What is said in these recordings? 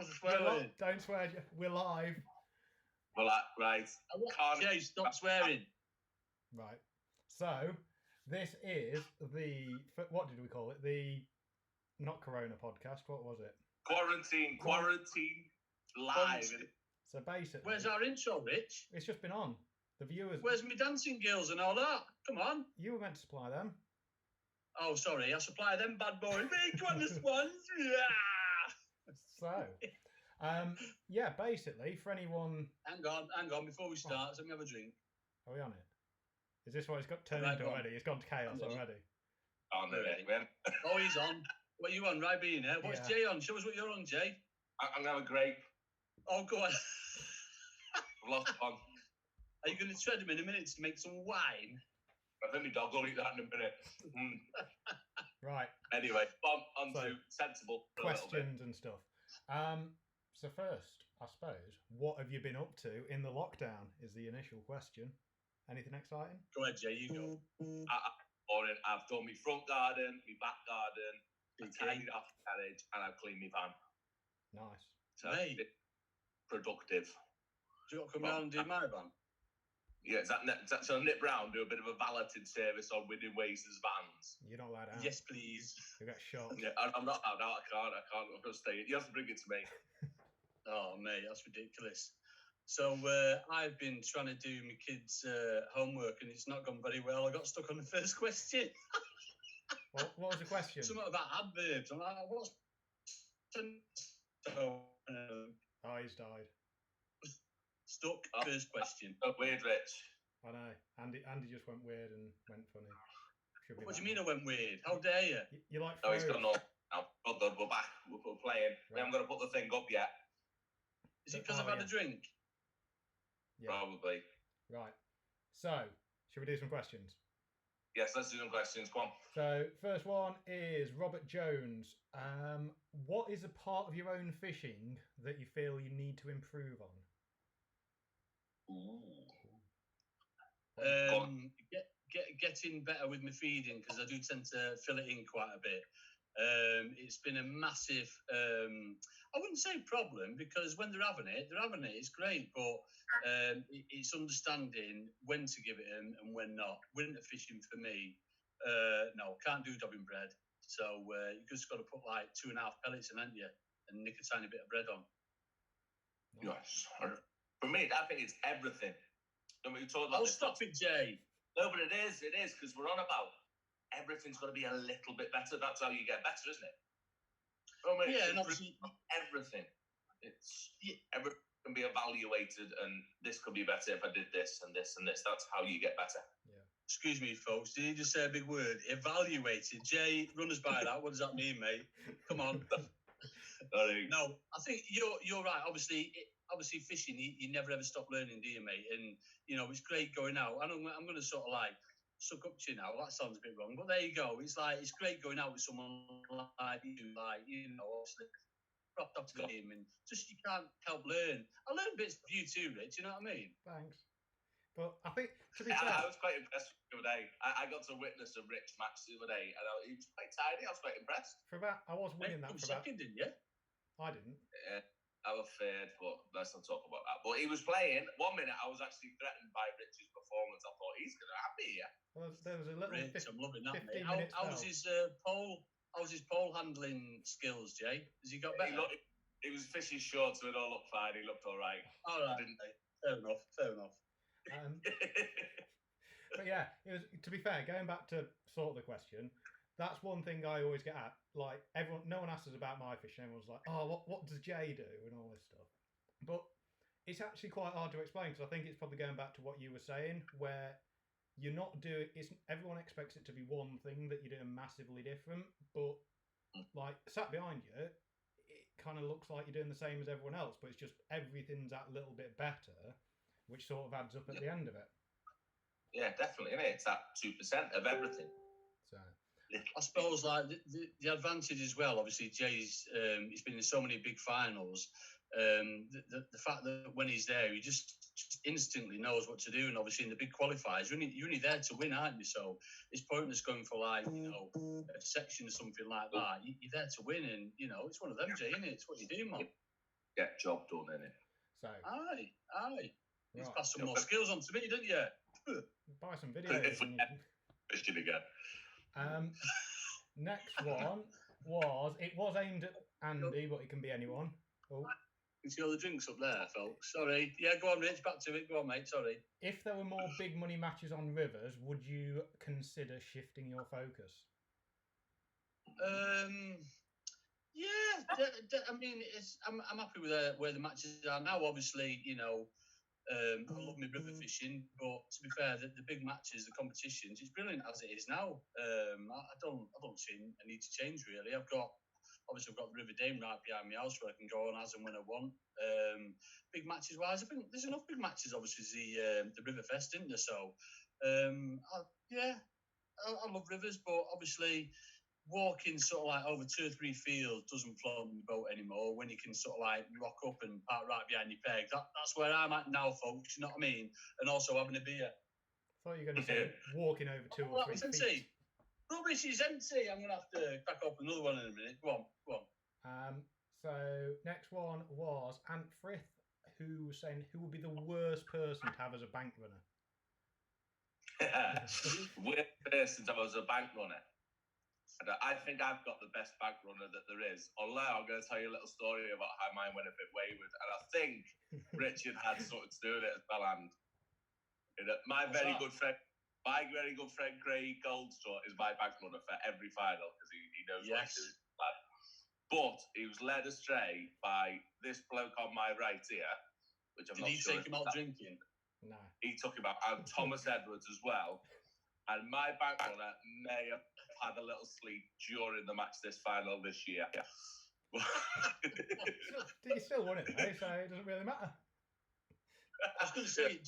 was a swearing. Don't swear. We're live. Well, right. Jay, stop swearing. Right. So, this is the... What did we call it? The... Not Corona podcast. What was it? Quarantine live. So, basically... Where's our intro, Rich? It's just been on. The viewers... Where's my dancing girls and all that? Come on. You were meant to supply them. Oh, sorry. I supply them bad boys. Big one, this ones. Yeah. So, yeah, basically, for anyone... Hang on. Before we start, let me have a drink. Are we on it? Is this what it's got turned into already? It's gone to chaos already. Oh, no, man. Oh, he's on. What are you on, right, being here? What's Jay on? Show us what you're on, Jay. I'm going to have a grape. Oh, go on. I've lost one. Are you going to tread him in a minute to make some wine? I think my dog will eat that in a minute. Right. Anyway, on to sensible. Questions and stuff. So first, I suppose, what have you been up to in the lockdown is the initial question. Anything exciting? Go ahead, Jay, you go. I've done my front garden, my back garden, I've tidied off the garage, and I've cleaned my van. Nice. So it's productive. Do you want to come round and do my van? Yeah, so Nip Brown do a bit of a valeted service on Winning Ways' vans. You're not allowed out. Yes, please. You got shot. Yeah, I'm not allowed out. I can't. I'm going to stay. You have to bring it to me. Oh, mate, that's ridiculous. So I've been trying to do my kids' homework, and it's not gone very well. I got stuck on the first question. What was the question? Something about adverbs. I'm like, what's... Oh, he's died. Stuck. First question. So weird, Rich. I know. Andy just went weird and went funny. What do you mean I went weird? How dare you? You like... Oh, he's gone on. Now, well done. We're back. We're playing. Right. We haven't got to put the thing up yet. Is it because I've had a drink? Yeah. Probably. Right. So, should we do some questions? Yes, let's do some questions. Come on. So, first one is Robert Jones. What is a part of your own fishing that you feel you need to improve on? Ooh. Getting better with my feeding, because I do tend to fill it in quite a bit. It's been a massive, I wouldn't say problem, because when they're having it, it's great, but it's understanding when to give it in and when not. Winter fishing for me, no, can't do dobbing bread. So you just got to put like 2.5 pellets in, haven't you, and nick a tiny bit of bread on. Yes. For me, I think it's everything. We talked about this. Stop it, Jay. No, but it is, because we're on about everything's got to be a little bit better. That's how you get better, isn't it? I mean, yeah, and obviously everything. Everything can be evaluated, and this could be better if I did this and this and this. That's how you get better. Yeah. Excuse me, folks. Did you just say a big word? Evaluated. Jay, run us by that. What does that mean, mate? Come on. No, I think you're right. Obviously, fishing, you never ever stop learning, do you, mate? And, it's great going out. And I'm going to sort of like suck up to you now. That sounds a bit wrong. But there you go. It's like, it's great going out with someone like you, obviously propped up to the game. And just, you can't help learn. I learned bits of you too, Rich. You know what I mean? Thanks. But I think, to be fair... I was quite impressed the other day. I got to witness a Rich match the other day, and he was quite tidy. I was quite impressed. I was winning that for about... second, didn't you? I didn't. Yeah. I was third, but let's not talk about that. But he was playing. 1 minute, I was actually threatened by Rich's performance. I thought, he's going to have me here. Well, there was a little... Rich, I'm loving that, mate. How was his pole handling skills, Jay? Has he got better? He was fishing short, so it all looked fine. He looked all right. All right, fair enough. But yeah, it was. To be fair, going back to sort of the question, that's one thing I always get at. Like, no one asks us about my fishing. Everyone's like, oh, what does Jay do? And all this stuff. But it's actually quite hard to explain, because I think it's probably going back to what you were saying, where you're not doing... everyone expects it to be one thing that you're doing massively different, but like, sat behind you, it kind of looks like you're doing the same as everyone else, but it's just everything's that little bit better, which sort of adds up at the end of it. Yeah, definitely, isn't it? It's that 2% of everything. So... I suppose like the advantage as well. Obviously, Jay's he's been in so many big finals. The fact that when he's there, he just instantly knows what to do. And obviously, in the big qualifiers, you're only there to win, aren't you? So it's pointless going for like a section or something like that. You're there to win, and it's one of them, Jay, isn't it? It's what you do, man. get job done in it. So Aye. You right, passed some more skills on to me, didn't you? buy some videos. And you Fishing again. next one was aimed at Andy, but it can be anyone. Oh. You see all the drinks up there, folks. Sorry. Yeah, go on, Rich. Back to it. Go on, mate. Sorry. If there were more big money matches on Rivers, would you consider shifting your focus? Yeah. I mean, I'm happy with where the matches are now. Obviously, you know, I love my river fishing, but to be fair, the big matches, the competitions, it's brilliant as it is now. I don't see a need to change really. I've got the River Dame right behind my house where I can go on as and when I want. Big matches wise, I think there's enough big matches. Obviously, the River Fest, isn't there? So, I love rivers, but obviously walking sort of like over 2 or 3 fields doesn't float my boat anymore. When you can sort of like rock up and park right behind your peg, that's where I'm at now, folks. You know what I mean? And also having a beer. I thought you were going to say walking over 2 or 3 feet. Rubbish is empty. I'm going to have to crack open another one in a minute. Go on. So next one was Ant Frith, who was saying who would be the worst person to have as a bank runner. Worst person to have as a bank runner. I think I've got the best bank runner that there is. Although I'm going to tell you a little story about how mine went a bit wayward, and I think Richard had something to do with it as well. And my very good friend Craig Goldstraw is my bank runner for every final because he knows what he's doing. But he was led astray by this bloke on my right here, which I'm not sure. Did he take him out drinking? No. He took him out, and Thomas Edwards as well. And my bank runner may have had a little sleep during the match this final this year. He still won it though, so it doesn't really matter. I was going to say,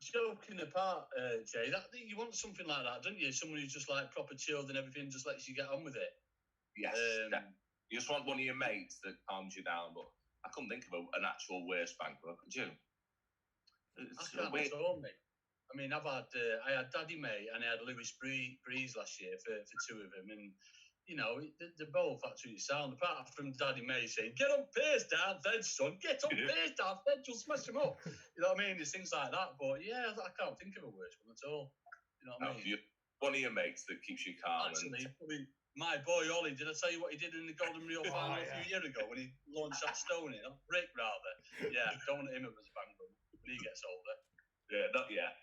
joking apart, Jay, you want something like that, don't you? Someone who's just like proper chilled and everything, just lets you get on with it. Yes. You just want one of your mates that calms you down, but I couldn't think of an actual worst bank runner, could you? I can't at all, mate. I mean, I had Daddy May and I had Lewis Breeze last year for 2 of them, and you know they're both absolutely sound. Apart from Daddy May saying, "Get on pace, Dad, then son, get on pace, Dad, then you'll smash them up." You know what I mean? There's things like that, but yeah, I can't think of a worse one at all. You know what I mean? One of your mates that keeps you calm. Actually, my boy Ollie, did I tell you what he did in the Golden Reel final a few years ago when he launched that stone in? Rick, rather. Yeah, don't want him as a bank runner when he gets older. Yeah, not yet.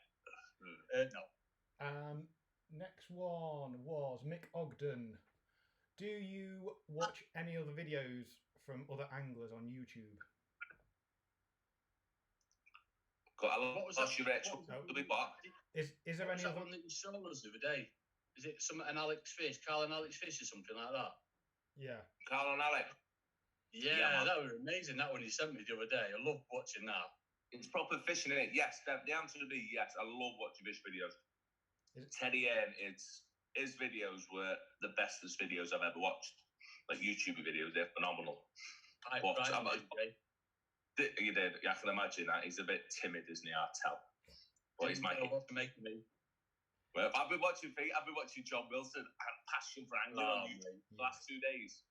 No. Next one was Mick Ogden. Do you watch any other videos from other anglers on YouTube? What was that? Is there any other one that you showed us the other day? Is it an Alex Fish, Carl and Alex Fish or something like that? Yeah. Carl and Alex. Yeah, that was amazing. That one you sent me the other day. I love watching that. It's proper fishing, isn't it? Yes, the answer would be yes. I love watching fish videos. Teddy N, his videos were the bestest videos I've ever watched. Like YouTube videos, they're phenomenal. You did. I can imagine that. He's a bit timid, isn't he? I tell. But he's my. Me. Well, I've been watching John Wilson and Passion for Angling on YouTube the last 2 days.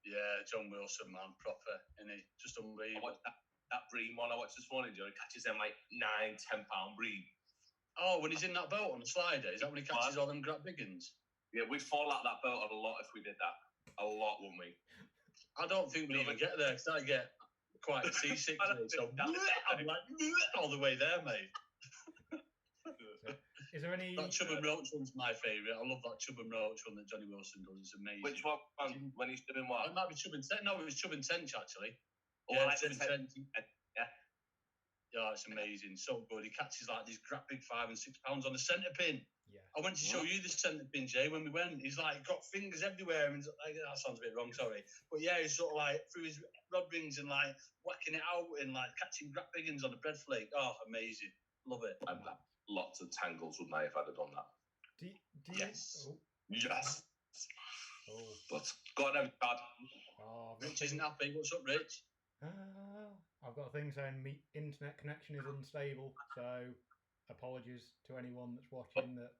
Yeah, John Wilson, man, proper, isn't he? Just unbelievable. That bream one I watched this morning, Joe, he catches them like 9-10 pound bream. Oh, when he's in that boat on the slider, is that when he catches all them crap biggins? Yeah, we'd fall out that boat a lot if we did that. A lot, wouldn't we? I don't think we'd even get there because I get quite seasick. So I'm like all the way there, mate. Is there any? That Chub and Roach one's my favourite. I love that Chub and Roach one that Johnny Wilson does. It's amazing. Which one? When he's doing what? It might be Chub and Tench. No, it was Chub and Tench actually. Yeah, Chub and Tench. Yeah. Yeah, it's amazing. So good. He catches like these big 5 and 6 pounds on the centre pin. Yeah. I went to show you the centre pin, Jay, when we went. He's like got fingers everywhere, and like, that sounds a bit wrong, sorry. But yeah, he's sort of like through his rod rings and like whacking it out and like catching biggins on a bread flake. Oh, amazing. Love it. Lots of tangles, wouldn't I, if I'd have done that? Yes. Yes. Oh. But go on, Dad. Oh, Rich isn't happy. What's up, Rich? I've got a thing saying my internet connection is unstable, so apologies to anyone that's watching that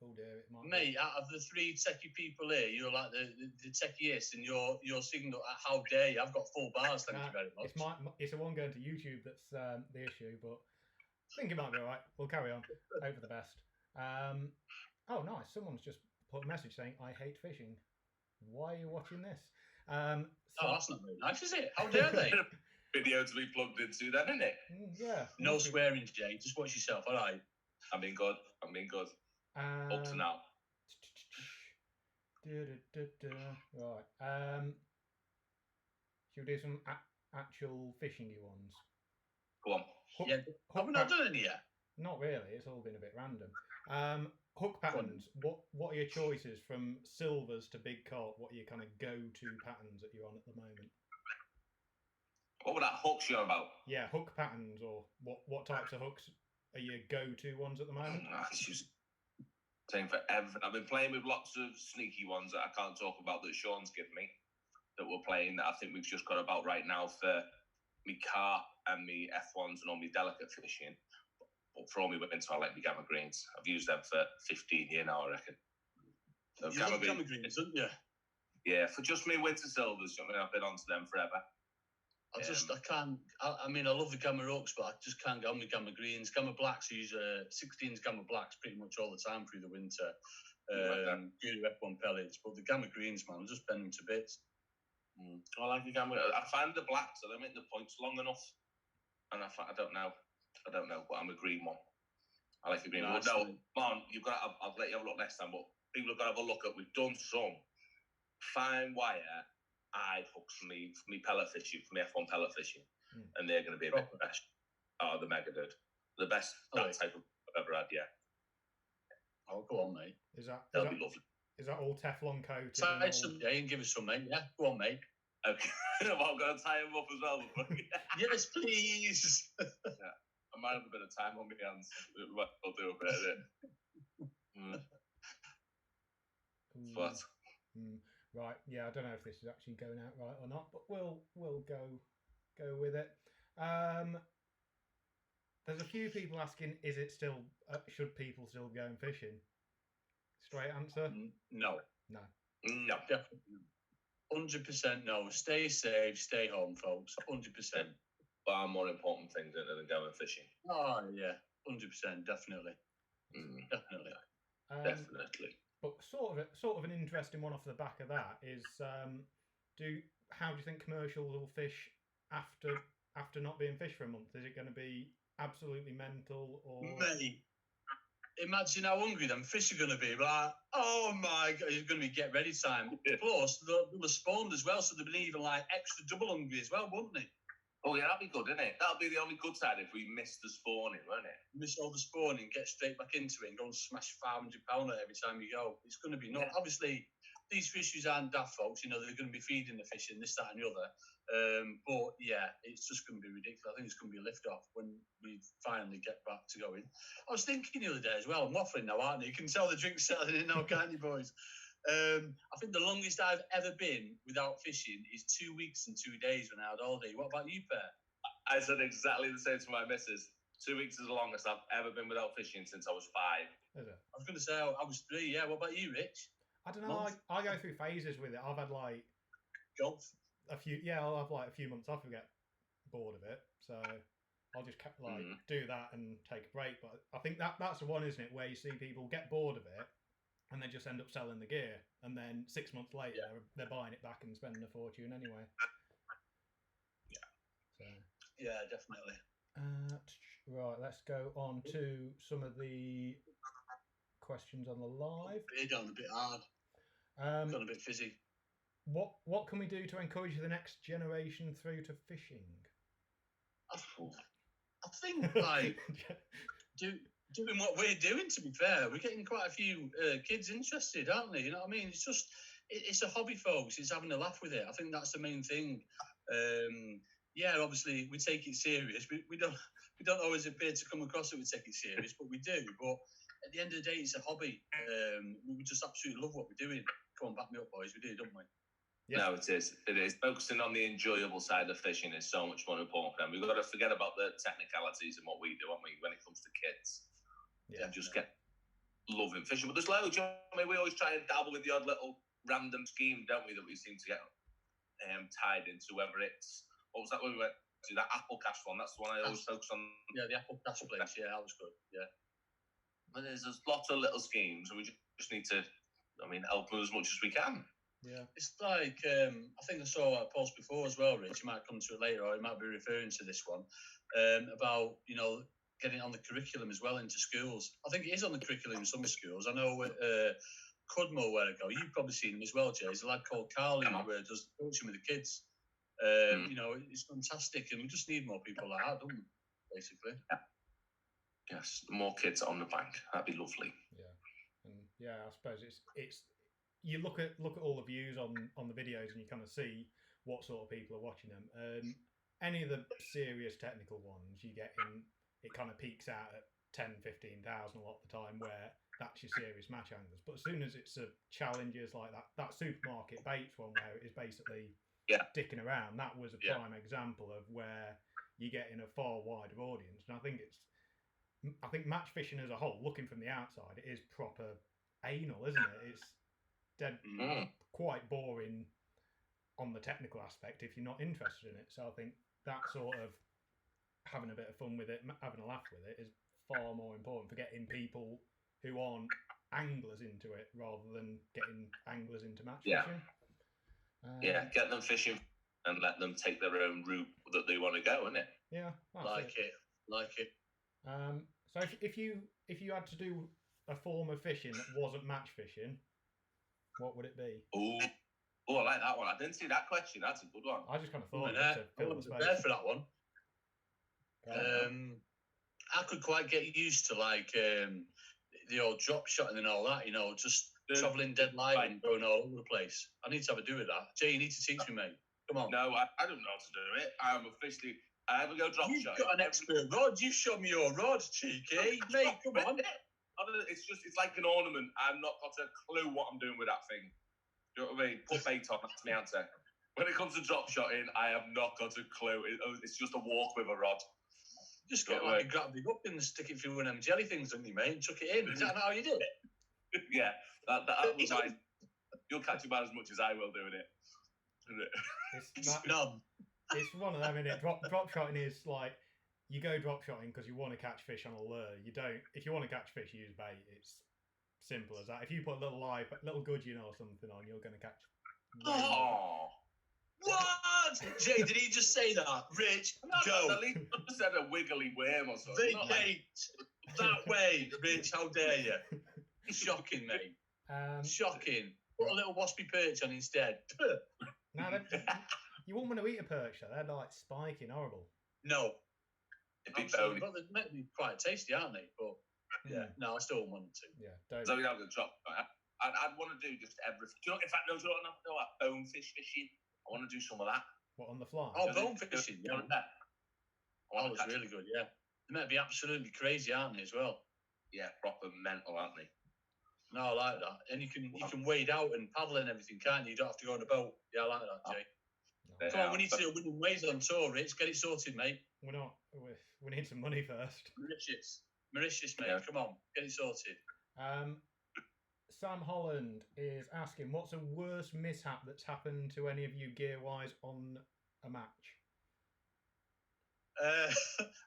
Oh dear, it might. Mate, out of the three techie people here, you're like the techiest, and your signal. How dare you? I've got 4 bars. Thank you very much. It's the one going to YouTube that's the issue, but I think it might be all right. We'll carry on. Hope for the best. Oh, nice. Someone's just put a message saying, "I hate fishing. Why are you watching this?" Oh, that's not very nice, is it? How dare they? Video to be plugged into, then, isn't it? Yeah. No swearing, Jay. Just watch yourself. All right. I'm being good. Up to now. Right. Should we do some actual fishingy ones? Go on. Have we not done any yet? Not really. It's all been a bit random. Hook patterns. What are your choices from silvers to big carp? What are your kind of go-to patterns that you're on at the moment? What were that hooks you're about? Yeah, hook patterns, or what types of hooks are your go-to ones at the moment? It's just saying for everything. I've been playing with lots of sneaky ones that I can't talk about that Sean's given me, that we're playing, that I think we've just got about right now for me carp and me F1s and all me delicate fishing. But for all me winter, I like me gamma greens. I've used them for 15 years now, I reckon. So you love gamma greens, don't you? Yeah, for just me winter silvers, I've been onto them forever. I can't. I mean, I love the gamma rocks, but I just can't get on with gamma greens. Gamma blacks, use 16s gamma blacks pretty much all the time through the winter. Guru F1 pellets, but the gamma greens, man, I just bend them to bits. I like the gamma. I find the blacks, I don't make the points long enough, and I don't know, but I'm a green one. I like the green one. No, man, you've got. I'll let you have a look next time, but people have got to have a look at. We've done some fine wire eye hooks for me pellet fishing, for me F1 pellet fishing, and they're going to be a bit best. Oh, the mega dude, the best type of I've ever had. Yeah. Oh, go on, mate. That'll be lovely. Is that all Teflon coated? Tie some day and give us some, mate. Yeah, go on, mate. Okay, well, I'm going to tie him up as well. Yes, please. Yeah, I might have a bit of time on my hands. I'll do a bit of it. But. Right, yeah, I don't know if this is actually going out right or not, but we'll go with it. There's a few people asking, is it still should people still go and fishing? Straight answer? No. Definitely. 100% no. Stay safe, stay home, folks. 100%. Far more important things than going fishing. Oh yeah, 100%, definitely. Definitely. Definitely. But sort of an interesting one off the back of that is, how do you think commercials will fish after not being fished for a month? Is it going to be absolutely mental, or? Mate, imagine how hungry them fish are going to be. Like, oh my god, it's going to be get ready time. Plus, they'll have spawned as well, so they'll be even like extra double hungry as well, wouldn't they? Oh yeah, that'd be good, isn't it? That'll be the only good side if we miss the spawning, won't it? Miss all the spawning, get straight back into it and go and smash £500 every time you go. It's going to be nuts. Yeah. Obviously, these fisheries aren't daft, folks. They're going to be feeding the fish and this, that and the other. But yeah, it's just going to be ridiculous. I think it's going to be a lift-off when we finally get back to going. I was thinking the other day as well, I'm waffling now, aren't you? You can tell the drink's settling in now, can't you, boys? I think the longest I've ever been without fishing is 2 weeks and 2 days when I had holiday. What about you, Per? I said exactly the same to my missus. 2 weeks is the longest I've ever been without fishing since I was 5. Is it? I was going to say I was 3. Yeah. What about you, Rich? I don't know. I go through phases with it. I've had like golf. I'll have like a few months off and get bored of it. So I'll just do that and take a break. But I think that's the one, isn't it, where you see people get bored of it and they just end up selling the gear, and then 6 months later they're buying it back and spending a fortune anyway. Yeah. So. Yeah, definitely. Right, let's go on to some of the questions on the live. It's gone a bit hard. Gone a bit fizzy. What can we do to encourage the next generation through to fishing? I think like doing what we're doing. To be fair, we're getting quite a few kids interested, aren't they? You know what I mean? It's just it's a hobby, folks. It's having a laugh with it. I think that's the main thing. Yeah, obviously we take it serious. We don't always appear to come across it. We take it serious, but we do. But at the end of the day, it's a hobby. We just absolutely love what we're doing. Come on, back me up, boys. We do, don't we? Yeah. No, it is. It is. Focusing on the enjoyable side of fishing is so much more important for them. We've got to forget about the technicalities and what we do, haven't we, when it comes to kids. Yeah. And just get loving fishing. But there's loads. I mean, we always try and dabble with the odd little random scheme, don't we? That we seem to get tied into. Whether it's what was that when we went to that apple cash one? That's the one I always focus on. Yeah, the apple cash place. Yeah, that was good. Yeah. But there's lots of little schemes, and we just need to, help them as much as we can. Yeah. It's like, I think I saw a post before as well, Rich. You might come to it later, or you might be referring to this one, about, getting on the curriculum as well into schools. I think it is on the curriculum in some schools. I know Cudmore, where I go, you've probably seen him as well, Jay. There's a lad called Carly who does coaching with the kids. It's fantastic, and we just need more people like that, don't we, basically? Yeah. Yes, more kids on the bank. That'd be lovely. Yeah, and I suppose it's you look at all the views on the videos, and you kind of see what sort of people are watching them. Any of the serious technical ones you get in, it kind of peaks out at 10, 15,000 a lot of the time, where that's your serious match anglers. But as soon as it's challenges like that supermarket baits one, where it is basically dicking around, that was a prime example of where you're getting a far wider audience. And I think match fishing as a whole, looking from the outside, it is proper anal, isn't it? It's dead quite boring on the technical aspect if you're not interested in it. So I think that sort of having a bit of fun with it, having a laugh with it, is far more important for getting people who aren't anglers into it, rather than getting anglers into match fishing. Get them fishing and let them take their own route that they want to go, isn't it? Yeah, like it. So if you had to do a form of fishing that wasn't match fishing, what would it be? Oh, I like that one. I didn't see that question. That's a good one. I just kind of thought I wasn't prepared for that one. I could quite get used to the old drop shotting and all that, just travelling dead light and going all over the place. I need to have a do with that. Jay, you need to teach me, mate. Come on. No, I don't know how to do it. I have a go drop shot. You've got an expert rod. You show me your rod, cheeky. Mate, come on. It's like an ornament. I've not got a clue what I'm doing with that thing. Do you know what I mean? Put bait on, that's my answer. When it comes to drop shotting, I have not got a clue. It's just a walk with a rod. Just got a grab it up and stick it through one of them jelly things, didn't you, mate? And chuck it in. Is that not how you did it? Yeah, that was nice. You'll catch about as much as I will doing it. It's one of them, isn't it? Drop shotting is like, you go drop shotting because you want to catch fish on a lure. You don't. If you want to catch fish, use bait. It's simple as that. If you put a little gudgeon or something on, you're going to catch. Oh, what? Jay, did he just say that? Rich, go. At least I just said a wiggly worm or something. Vacate that way, Rich. How dare you? Shocking, mate. Shocking. Put a little waspy perch on instead. No, you wouldn't want to eat a perch, though. They're like spiking, horrible. No. Absolutely. But they're meant to be quite tasty, aren't they? But no, I still want to. Yeah, don't. So we have the drop. I'd want to do just everything. In fact, no, bonefish fishing. I want to do some of that. What, on the fly? Oh, bonefish. Yeah. That was really good, yeah. They might be absolutely crazy, aren't they, as well? Yeah, proper mental, aren't they? No, I like that. And you can wade out and paddle and everything, can't you? You don't have to go on a boat. Yeah, I like that, Jay. No. Come on, we need to do a winning ways on tour, Rich. Get it sorted, mate. We're not. We need some money first. Mauritius, mate. Yeah. Come on, get it sorted. Sam Holland is asking, what's the worst mishap that's happened to any of you gear-wise on a match?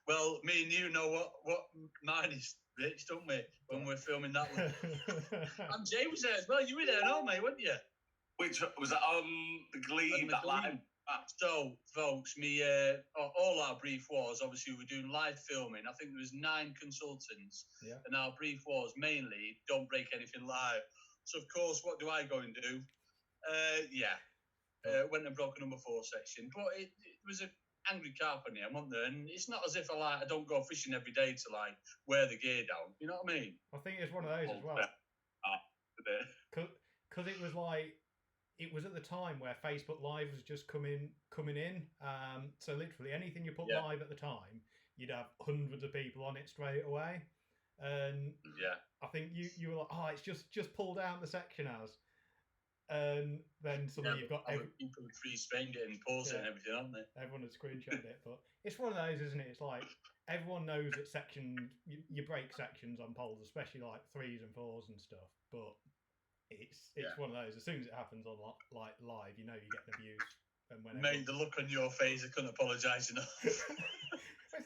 Well, me and you know what mine is, Rich, don't we? When we're filming that one. And Jay was there as well. You were there, no, mate, weren't you? Which was that on the Gleam, that live? So, folks, all our brief was, obviously, we're doing live filming. I think there was 9 consultants. Yeah. And our brief was mainly, don't break anything live. So, of course, what do I go and do? Went and broke a number 4 section. But it was an angry carp on here, wasn't there? And it's not as if I don't go fishing every day to, wear the gear down. You know what I mean? I think it's one of those as well. Because it was it was at the time where Facebook Live was just coming in. So literally anything you put live at the time, you'd have hundreds of people on it straight away. And I think you were like, oh, it's just pulled out the section as. And then suddenly you've got people freeze framed it and pause it and everything, aren't they? Everyone had screenshotted it, but it's one of those, isn't it? It's like everyone knows that you break sections on poles, especially like 3s and 4s and stuff. But it's one of those. As soon as it happens on like live, you know you're getting abuse. And when Mate, the look on your face, I couldn't apologise enough. It's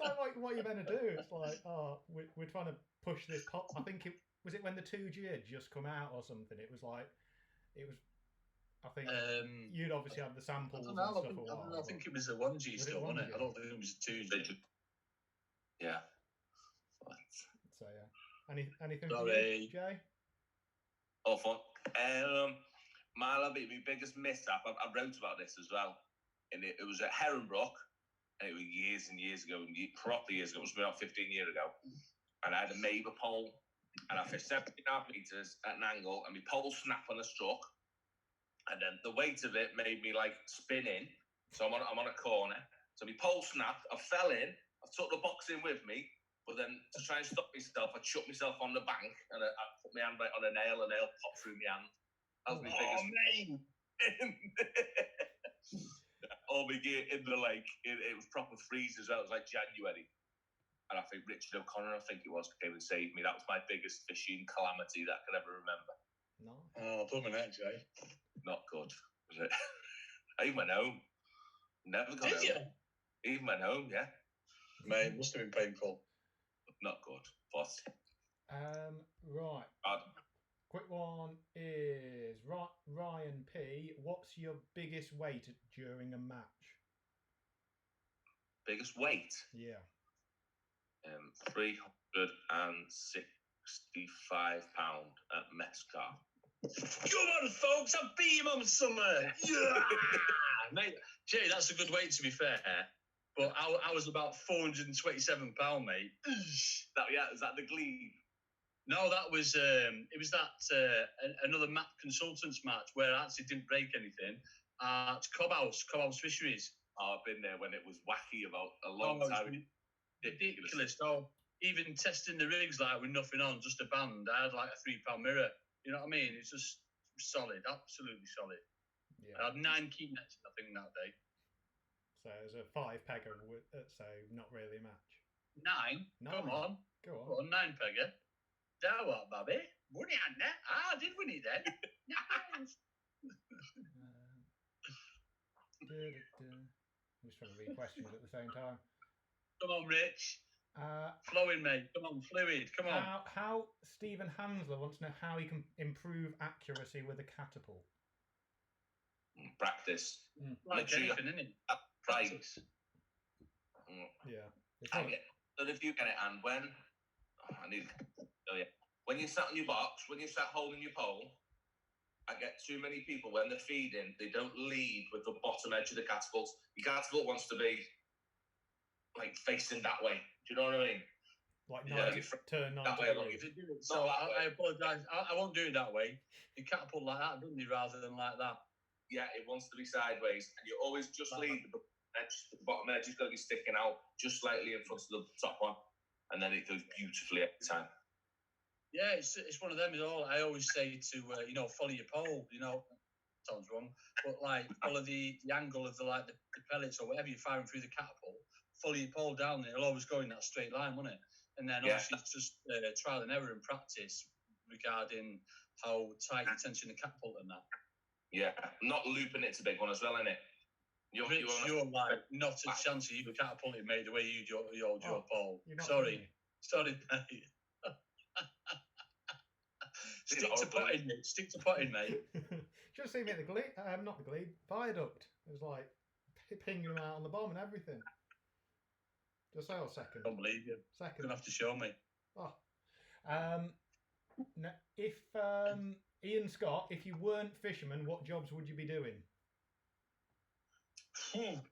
like what are you meant to do? It's like, oh, we're trying to push this pop. I think it was when the 2G had just come out or something. It was. I think you'd obviously have the samples and stuff. I think it was a 1G still, wasn't it? I don't think it was a 2G. Yeah. So yeah. Anything for you, Jay? All fun. My biggest mishap. I wrote about this as well, and it was at Herrenbrook, and it was years and years ago, proper years ago. It was about 15 years ago, and I had a Maber pole, and I fished 17.5 meters at an angle, and my pole snapped on a stroke. And then the weight of it made me like spin in. So I'm on a corner. So my pole snapped. I fell in. I took the box in with me. But then to try and stop myself, I chucked myself on the bank and I put my hand right on a nail. A nail popped through my hand. That was my biggest. Man. All my gear in the lake. It was proper freeze as well. It was like January. And I think Richard O'Connor, came and saved me. That was my biggest fishing calamity that I could ever remember. No. Oh, blooming heck, Jay. Not good, was it? I even went home. Never got home. Did you? Even went home, yeah. Mate, it must have been painful. Not good. But right. Quick one is Ryan P. What's your biggest weight during a match? Biggest weight? Yeah. 365 £365 at Mescar. Come on, folks! I beat him on summer. Yeah, mate. Jay, that's a good weight to be fair. But I was about £427, mate. Is that the glebe? No, that was it was that another map consultants match where I actually didn't break anything at Cobhouse Fisheries. Oh, I've been there when it was wacky about a long time. Ridiculous. So even testing the rigs like with nothing on, just a band, I had like a £3 mirror. You know what I mean? It's just solid, absolutely solid. Yeah. I had 9 key nets, I think, that day. So it was a 5-pegger, so not really a match. 9? Come on. Go on, 9-pegger. That what, Bobby? Won it, hadn't it? I did win it then. Nice. I'm just trying to read questions at the same time. Come on, Rich. Flowing, mate. Come on, fluid. Come on. How Stephen Hansler wants to know how he can improve accuracy with a catapult. Practice. Like anything, isn't it? Practice. Yeah. But if you get it, and when when you sat on your box, when you sat holding your pole, I get too many people when they're feeding, they don't lead with the bottom edge of the catapult. Your catapult wants to be like facing that way. Do you know what I mean? Like turn 90 that way. So I apologise. I won't do it that way. You catapult like that, doesn't you, rather than like that? Yeah, it wants to be sideways, and you always just lead the edge. The bottom edge is going to be sticking out just slightly in front of the top one, and then it goes beautifully every time. Yeah, it's one of them. I always say to follow your pole. Sounds wrong, but like follow the angle of the pellets or whatever you're firing through the catapult. Follow your pole down, and it'll always go in that straight line, won't it? And then obviously it's just trial and error and practice regarding how tight you tension the catapult and that. Yeah, not looping it to big one as well, innit? You're like not a chance of you catapulting, mate, the way you hold your pole. Sorry, mate. Stick to potting, mate. Should have seen me at the glebe, not the glebe, viaduct. It was like pinging them out on the bomb and everything. Just say second. Don't believe you. Second. You're gonna have to show me. Oh. If Ian Scott, if you weren't fisherman, what jobs would you be doing?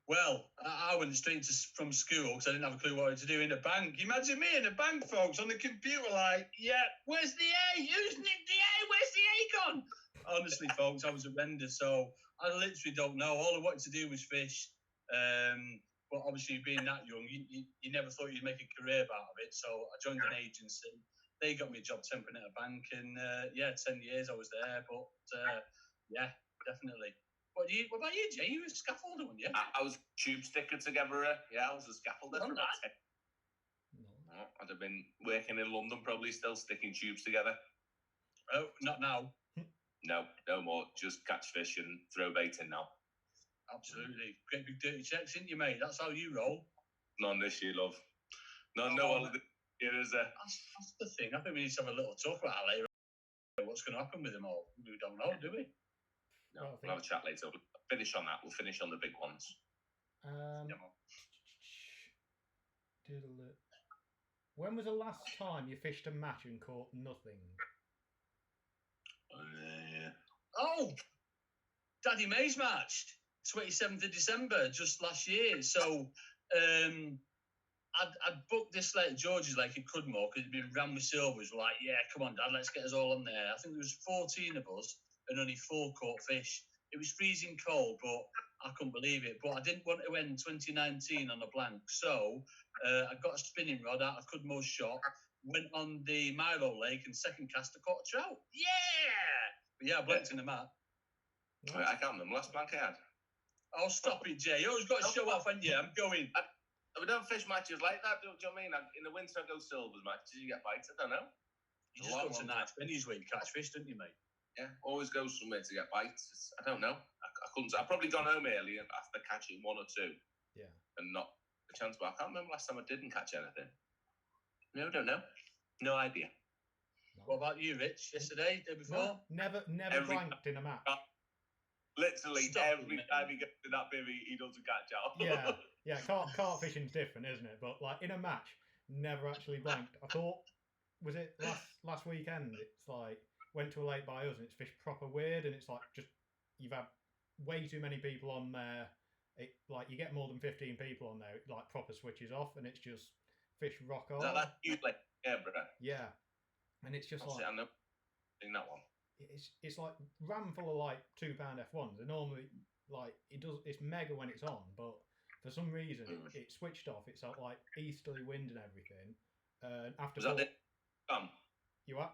Well, I went straight from school because I didn't have a clue what to do in a bank. Imagine me in a bank, folks, on the computer, like, yeah, where's the A? Who's nicked the A? Where's the A gone? Honestly, folks, I was horrendous, so I literally don't know. All I wanted to do was fish. But obviously, being that young, you never thought you'd make a career out of it. So I joined an agency. They got me a job temping at a bank, and 10 years I was there. But yeah, definitely. What about you, Jay? You were a scaffolder, weren't you? I was tube sticker together. Yeah, I was a scaffolder. Oh, I'd have been working in London, probably still sticking tubes together. Oh, not now. No more. Just catch fish and throw bait in now. Absolutely. Great big dirty checks, isn't you, mate? That's how you roll. None this year, love. No holiday here, is there? That's the thing. I think we need to have a little talk about that later. What's going to happen with them all? We don't know, do we? No, we'll have a chat later. We'll finish on that. We'll finish on the big ones. When was the last time you fished a match and caught nothing? Oh, Daddy May's match, 27th of December, just last year. So I'd booked this lake, George's Lake in Cudmore, because it'd been ran with silvers. We're like, yeah, come on, Dad, let's get us all on there. I think there was 14 of us and only 4 caught fish. It was freezing cold, but I couldn't believe it. But I didn't want to end 2019 on a blank. So I got a spinning rod out of Cudmore's shop, went on the Milo Lake, and second cast, I caught a trout. Yeah! But yeah, I blanked in the mat. Nice. I can't remember the last blank I had. Oh, stop it, Jay. You always got to show off, haven't you? I'm going. We don't fish matches like that, do you know what I mean? In the winter, I go silvers matches, you get bites. I don't know. You just go to nice venues where you catch fish, don't you, mate? Yeah, always go somewhere to get bites. I don't know. I couldn't. I've probably gone home early after catching 1 or 2. Yeah. And not a chance, but I can't remember last time I didn't catch anything. No, don't know. No idea. What about you, Rich? Yesterday, day before? No, never blanked in a match. Literally every time he goes to that bivvy, he doesn't catch out. Yeah. Carp fishing's different, isn't it? But like in a match, never actually blanked. I thought, was it last weekend? It's like went to a lake by us and it's fished proper weird, and it's like just you've had way too many people on there. It like you get more than 15 people on there, it like proper switches off, and it's just fish rock on. Is that Hughes Lake? Yeah, brother. Yeah, and it's just like I know. In that one. It's like ram full of like £2 F1s. They're normally like it's mega when it's on, but for some reason it switched off. It's like easterly wind and everything. After was that this gone? You what?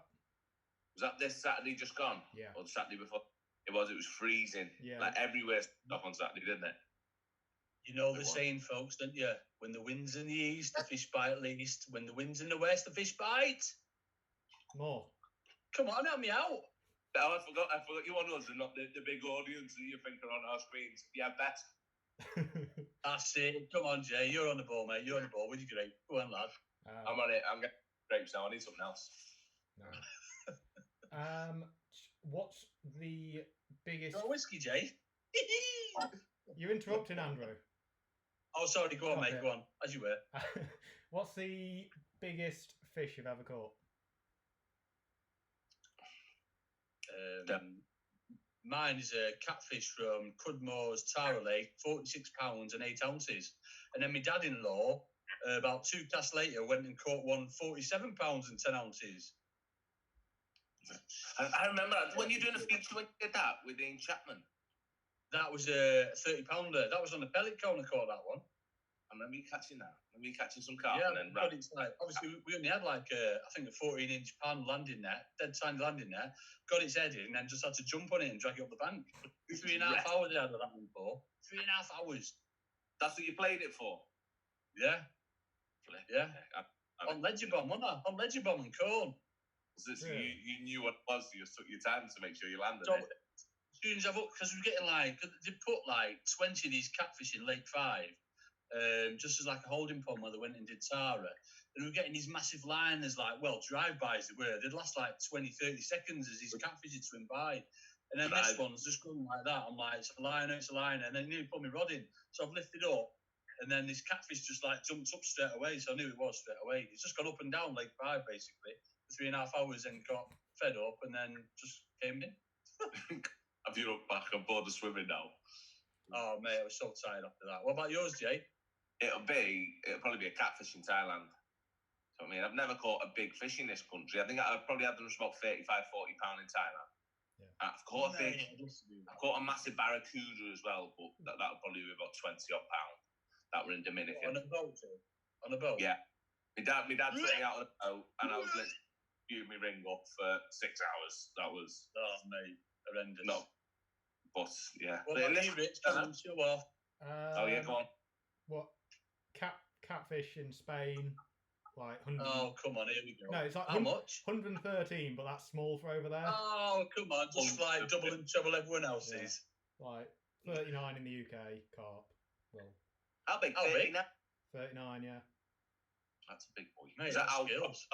Was that this Saturday just gone? Yeah. Or the Saturday before? It was freezing. Yeah. Like everywhere off on Saturday, didn't it? You know the saying, folks, don't you? When the wind's in the east, the fish bite at least. When the wind's in the west, the fish bite. More. Come on, help me out. Oh, I forgot you on us and not the big audience that you think are on our screens. Yeah, bet. That's it. Come on, Jay. You're on the ball, mate. You're on the ball with your grape. Go on, lad. I'm on it. I'm getting grapes now. I need something else. No. What's the biggest... Got a whiskey, Jay? You're interrupting, Andrew. Oh, sorry. Go on, mate. Go on. As you were. What's the biggest fish you've ever caught? Mine is a catfish from Cudmore's Tara Lake, 46 pounds and 8 ounces. And then my dad-in-law, about 2 casts later, went and caught one 47 pounds and 10 ounces. I remember when you were doing a feature when you did that with Ian Chapman. That was a 30-pounder. That was on the pellet cone, I caught that one. I remember you catching that. I remember you catching some carp yeah, and then but it's like, obviously, we only had like, I think a 14-inch pan landing net, dead tiny landing net, got its head in and just had to jump on it and drag it up the bank. 3.5 hours I had that one for. 3.5 hours. That's what you played it for? Yeah. Yeah. On ledger bomb, wasn't I? On ledger bomb and cone. So you knew what it was, so you took your time to make sure you landed so, it. As soon as because we were getting like, they put like 20 of these catfish in Lake 5. Just as like a holding pond where they went and did Tara. And we were getting these massive liners, like, well, drive-bys they were. They'd last like 20, 30 seconds as these catfish would swim by. And then this one's just going like that. I'm like, it's a liner. And then you put my rod in. So I've lifted up. And then this catfish just like jumped up straight away. So I knew it was straight away. It's just gone up and down Lake 5, basically, for 3.5 hours and got fed up and then just came in. Have you looked back on board the swimming now? Oh, mate, I was so tired after that. What about yours, Jay? It'll probably be a catfish in Thailand. So, I mean, I've never caught a big fish in this country. I think I've probably had them about 35, 40 pound in Thailand. Yeah. I've caught I've caught a massive barracuda as well, but that'll probably be about 20 odd pound. That were in Dominican. On a boat, too? On a boat? Yeah. My dad took me out on a boat, and I was literally viewing my ring up for 6 hours. That was... Oh, mate, horrendous. No. But, yeah. What about you, Rich? Show off. Oh, yeah, go on. What? Catfish in Spain, Like 100. Oh, come on, here we go. No, it's like how much? 113, but that's small for over there. Oh, come on, just like double and treble everyone else's. Yeah. Like 39 in the UK carp. Well, how big? 39, yeah. That's a big boy. Mate, Is that that's how skills.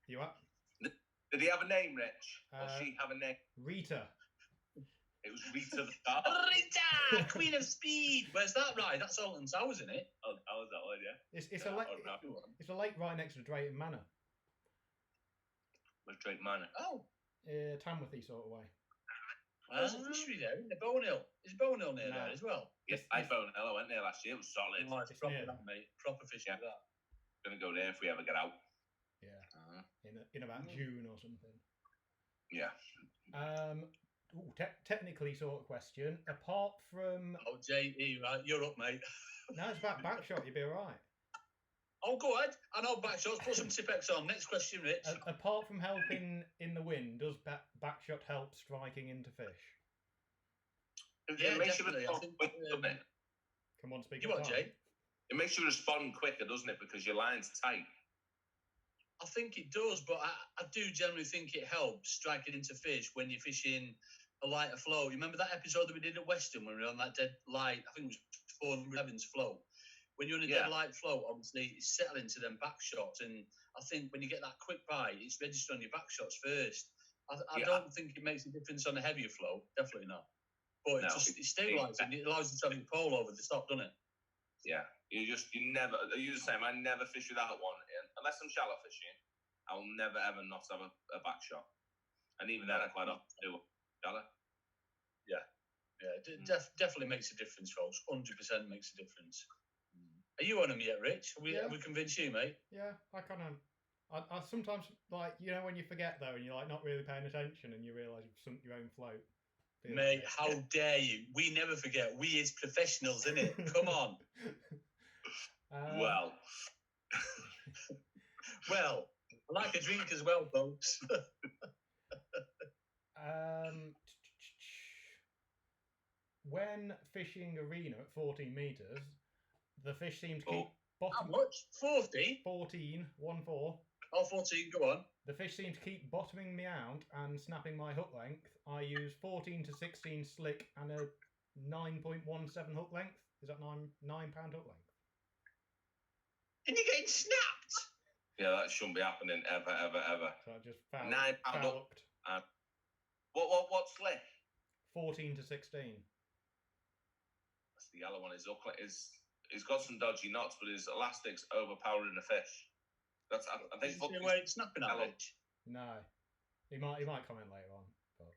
You up? Did he have a name, Rich? Or she have a name? Rita. It was Rita the Carp. Rita, Queen of Speed. Where's that ride? That's Alton Towers, isn't it? Oh, that was that one, yeah. It's a lake right next to Drayton Manor. With Drake Manor. Oh. Tamworthy sort of way. There's a fishery there, isn't there? Bone Hill. Is Bone Hill near there as well? Yes, I went there last year. It was solid. Oh, it's proper, that, mate. Proper fishing. Yeah. That. Gonna go there if we ever get out. Yeah. In about June or something. Yeah. Technically sort of question. Apart from... Oh, J.E., right. You're up, mate. No, it's about backshot. You'd be all right. Oh, go ahead. I know backshots. Put some Tipex on. Next question, Rich. Apart from helping in the wind, does backshot help striking into fish? Yeah, definitely. I think, Come on, speak. You what, Jay? It makes you respond quicker, doesn't it? Because your line's tight. I think it does, but I do generally think it helps striking into fish when you're fishing a lighter flow. You remember that episode that we did at Western when we were on that dead light, I think it was 400 Evans flow. When you're on a dead light flow, obviously it's settling to them back shots. And I think when you get that quick bite, it's registered on your back shots first. I don't think it makes a difference on a heavier flow. Definitely not. But it stabilises and it allows you to have your pole over the top, doesn't it? Yeah. You're the same. I never fish without one. Unless I'm shallow fishing, I'll never ever not have a back shot. And even then, I quite often do shallow. Yeah. Yeah. Definitely makes a difference, folks. 100% makes a difference. Are you on them yet, Rich? Have we convinced you, mate? Yeah, I kind of. I sometimes, like, you know, when you forget, though, and you're, like, not really paying attention and you realise you've sunk your own float. Mate, how dare you? We never forget. We is professionals, innit? Come on. Well. Well, I like a drink as well, folks. When fishing arena at 14 metres, the fish seems to keep How much? 40? 14, 1-4. Oh, 14, go on. The fish seems to keep bottoming me out and snapping my hook length. I use 14 to 16 slick and a 9.17 hook length. Is that £9 hook length? And you're getting snapped? Yeah, that shouldn't be happening ever, ever, ever. So I just foul hooked. What slick? 14 to 16. That's the yellow one. He's got some dodgy knots, but his elastic's overpowering the fish. That's I think. Is there a snapping at it? No, he might comment later on, but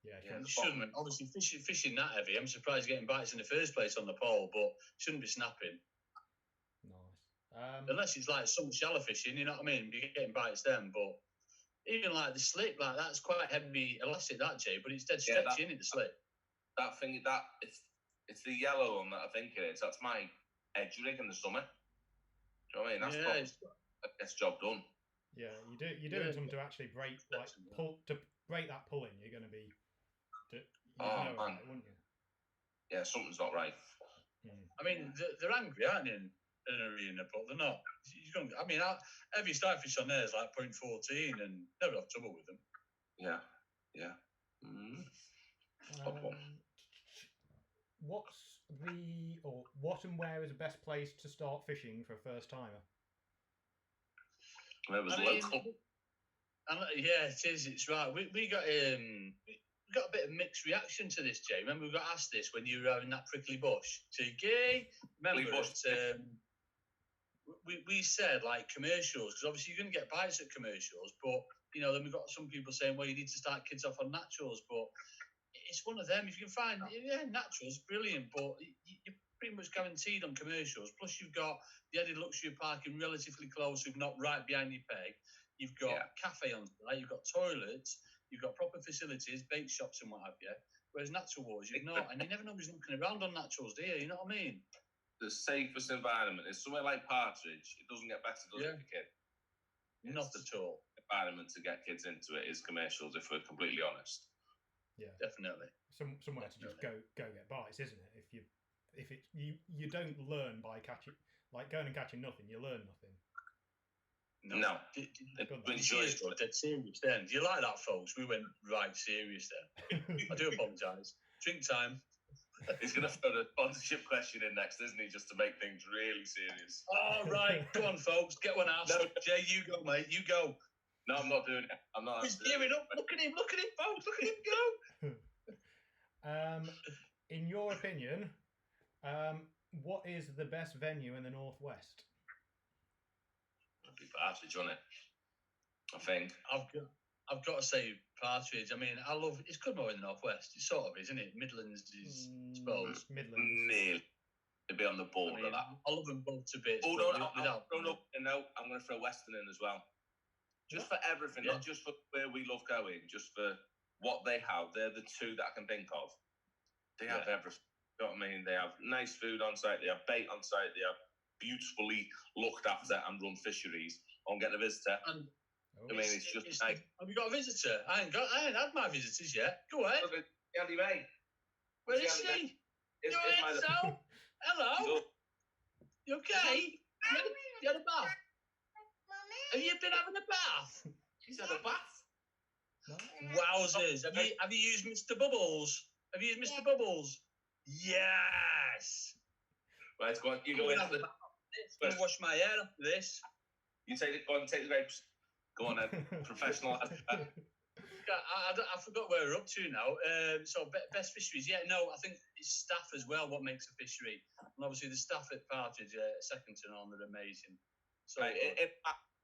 yeah, you shouldn't. Obviously, fishing that heavy, I'm surprised you're getting bites in the first place on the pole, but shouldn't be snapping. Nice. Unless it's like some shallow fishing, you know what I mean? You're getting bites then, but even like the slip, like that's quite heavy elastic, that Jay, but it's dead stretchy, isn't it? The slip. That thing, it's the yellow one that I think it is. That's my edge rig in the summer. Do you know what I mean? That's that gets job done. Yeah, you're doing something to actually break, like to break that pulling. You're going to be, man, wouldn't you? Yeah, something's not right. I mean, they're angry, aren't they, in an arena, but they're not. I mean, every star fish on there is like 0.14 and never have trouble with them. Yeah. Top one. What and where is the best place to start fishing for a first timer? It was local. Yeah, it is. It's right. We got a bit of mixed reaction to this, Jay. Remember, we got asked this when you were having that prickly bush. Remember, we said like commercials, because obviously you're going to get bites at commercials, but you know, then we got some people saying, well, you need to start kids off on naturals, but it's one of them. If you can find, naturals, brilliant, but you're pretty much guaranteed on commercials. Plus, you've got the added luxury of parking relatively close, if not right behind your peg. You've got cafe on site, you've got toilets, you've got proper facilities, bait shops and what have you. Whereas natural waters, you've not, and you never know who's looking around on naturals, do you? You know what I mean? The safest environment is somewhere like Partridge. It doesn't get better, does it, for kids? Not at all. Environment to get kids into it is commercials, if we're completely honest. Yeah, definitely. Somewhere to just go get bites, isn't it? if it you don't learn by catching, like going and catching nothing, you learn nothing. No. Enjoy it. Dead serious then. Do you like that, folks? We went right serious then. I do apologise. Drink time. He's going to throw the sponsorship question in next, isn't he? Just to make things really serious. Oh, right. Go on, folks. Get one asked. No. Jay, you go, mate. You go. No, I'm not doing it. I'm not. He's gearing up. Look at him, folks. Look at him go. In your opinion, what is the best venue in the Northwest? It'd be Partridge, wouldn't it? I think. I've got to say Partridge. I mean, I love. It's good more in the Northwest. It sort of is, isn't it? Midlands is, I suppose. Midlands. Nearly. It'd be on the border of that. I love them both a bit. Oh no, I'm going to throw Western in as well. Just for everything, not just for where we love going, just for what they have. They're the two that I can think of. They have everything. You know what I mean? They have nice food on site. They have bait on site. They have beautifully looked after and run fisheries. I'm getting a visitor. I mean, it's just nice. Have you got a visitor? I ain't had my visitors yet. Go ahead. Andy May. Where is she? You're Enzo. Hello. You okay? You had a bath? Have you been having a bath? She's had a bath. Wowzers! Have you used Mr. Bubbles? Have you used Mr. Bubbles? Yes. Right, go on. You go in. I'm going to wash my hair after this. You take it. Go on. Take the grapes. Go on, then. Professional. I forgot where we're up to now. So best fisheries. Yeah, no, I think it's staff as well. What makes a fishery? And obviously the staff at Partridge, second to none, they're amazing. So right,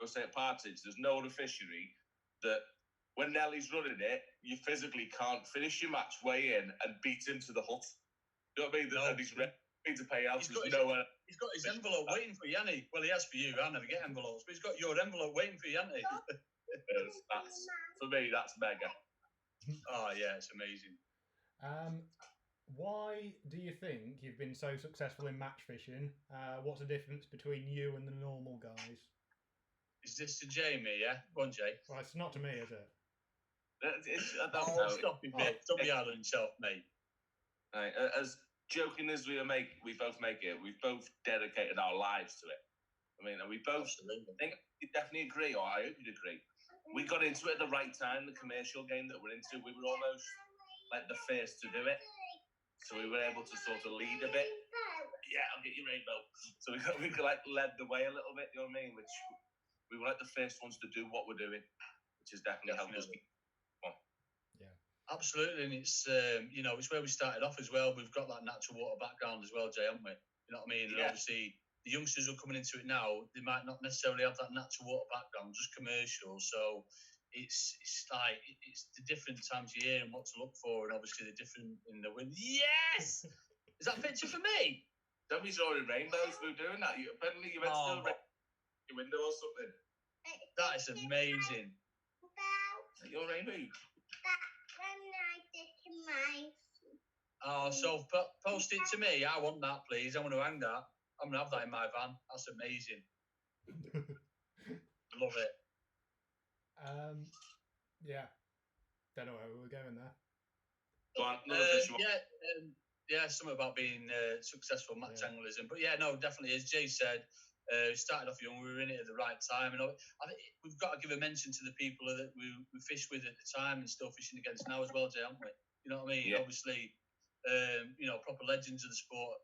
I'll say at Partridge, there's no other fishery that when Nelly's running it, you physically can't finish your match way in and beat him to the hut. You know what I mean? No. And he's ready to pay out. He's got his envelope waiting for you, hasn't he? Well, he has for you. I never get envelopes, but he's got your envelope waiting for you, hasn't he? For me, that's mega. Oh, yeah, it's amazing. Why do you think you've been so successful in match fishing? What's the difference between you and the normal guys? Is this to Jamie, yeah? Go on, Jay. Well, it's not to me, is it? Stop it, mate. Don't be hard on yourself, mate. Right, as joking as we both make it, we've both dedicated our lives to it. I mean, and we both think you definitely agree, or I hope you'd agree. We got into it at the right time, the commercial game that we're into. We were almost like the first to do it. So we were able to sort of lead a bit. Yeah, I'll get you rainbow. So we could like led the way a little bit, you know what I mean? Which we were like the first ones to do what we're doing, which is definitely helped us. Yeah, absolutely, and it's it's where we started off as well. We've got that natural water background as well, Jay, haven't we? You know what I mean? And obviously, the youngsters who are coming into it now, they might not necessarily have that natural water background, just commercial. So it's like it's the different times of year and what to look for, and obviously the different in the wind. Yes, is that a picture for me? Don't be drawing rainbows. We're doing that. Apparently, you went to your window or something. That is amazing. Is that your rainbow? Oh, so post it to me. I want that, please. I want to hang that. I'm going to have that in my van. That's amazing. Love it. Yeah. Don't know where we were going there. Go on, something about being successful match anglers. But yeah, no, definitely. As Jay said, we started off young. We were in it at the right time. And I think we've got to give a mention to the people that we fished with at the time and still fishing against now as well, Jay, haven't we? You know what I mean? Yeah. Obviously, proper legends of the sport.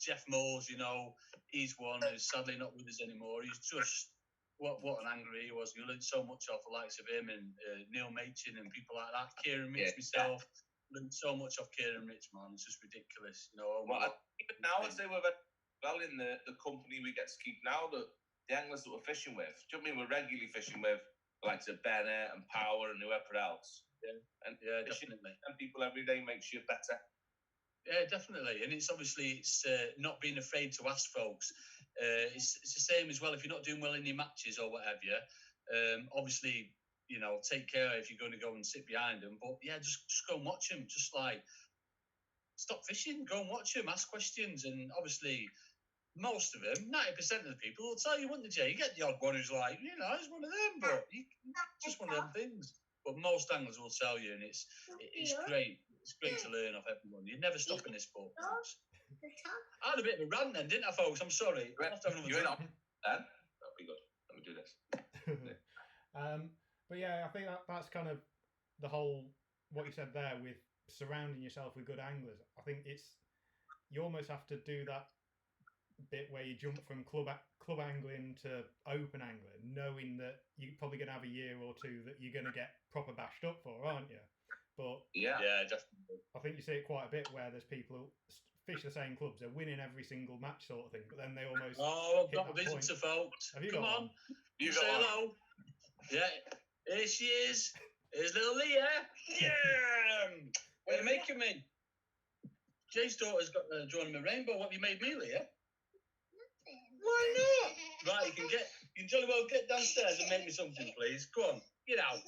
Jeff Moores, he's one who's sadly not with us anymore. He's just what an angler he was. You learned so much off the likes of him and Neil Machin and people like that. Kieran Rich myself learned so much off Kieran Rich, man. It's just ridiculous. Even now, I'd say we're well in the company we get to keep now. The anglers that we're fishing with. Do you know what I mean? We're regularly fishing with the likes of Bennett and Power and whoever else. Yeah, and definitely. And people every day makes you better. Yeah, definitely. And it's obviously not being afraid to ask folks. It's the same as well if you're not doing well in your matches or whatever. Obviously, take care if you're going to go and sit behind them. But yeah, just go and watch them. Just like stop fishing, go and watch them, ask questions. And obviously, most of them, 90% of the people will tell you, wouldn't they, Jay? You get the odd one who's like, it's one of them, but just one of them things. But most anglers will tell you, and it's great. It's great to learn off everyone. You never stop in this sport. I had a bit of a rant then, didn't I, folks? I'm sorry. I'll have to have another You're drink. not then? That'll be good. Let me do this. But yeah, I think that's kind of the whole what you said there with surrounding yourself with good anglers. I think you almost have to do that bit where you jump from club angling to open angling, knowing that you're probably going to have a year or two that you're going to get proper bashed up for, aren't you? But yeah, definitely. I think you see it quite a bit where there's people who fish the same clubs, they're winning every single match sort of thing, but then they almost I've got a visitor, folks. Have you Come got on. You say hello. Yeah, here she is. Here's little Leah. Yeah. What are you making me? Jay's daughter's got drawing a rainbow. What have you made me, Leah? Why not? Right, you can jolly well get downstairs and make me something, please. Go on, get out.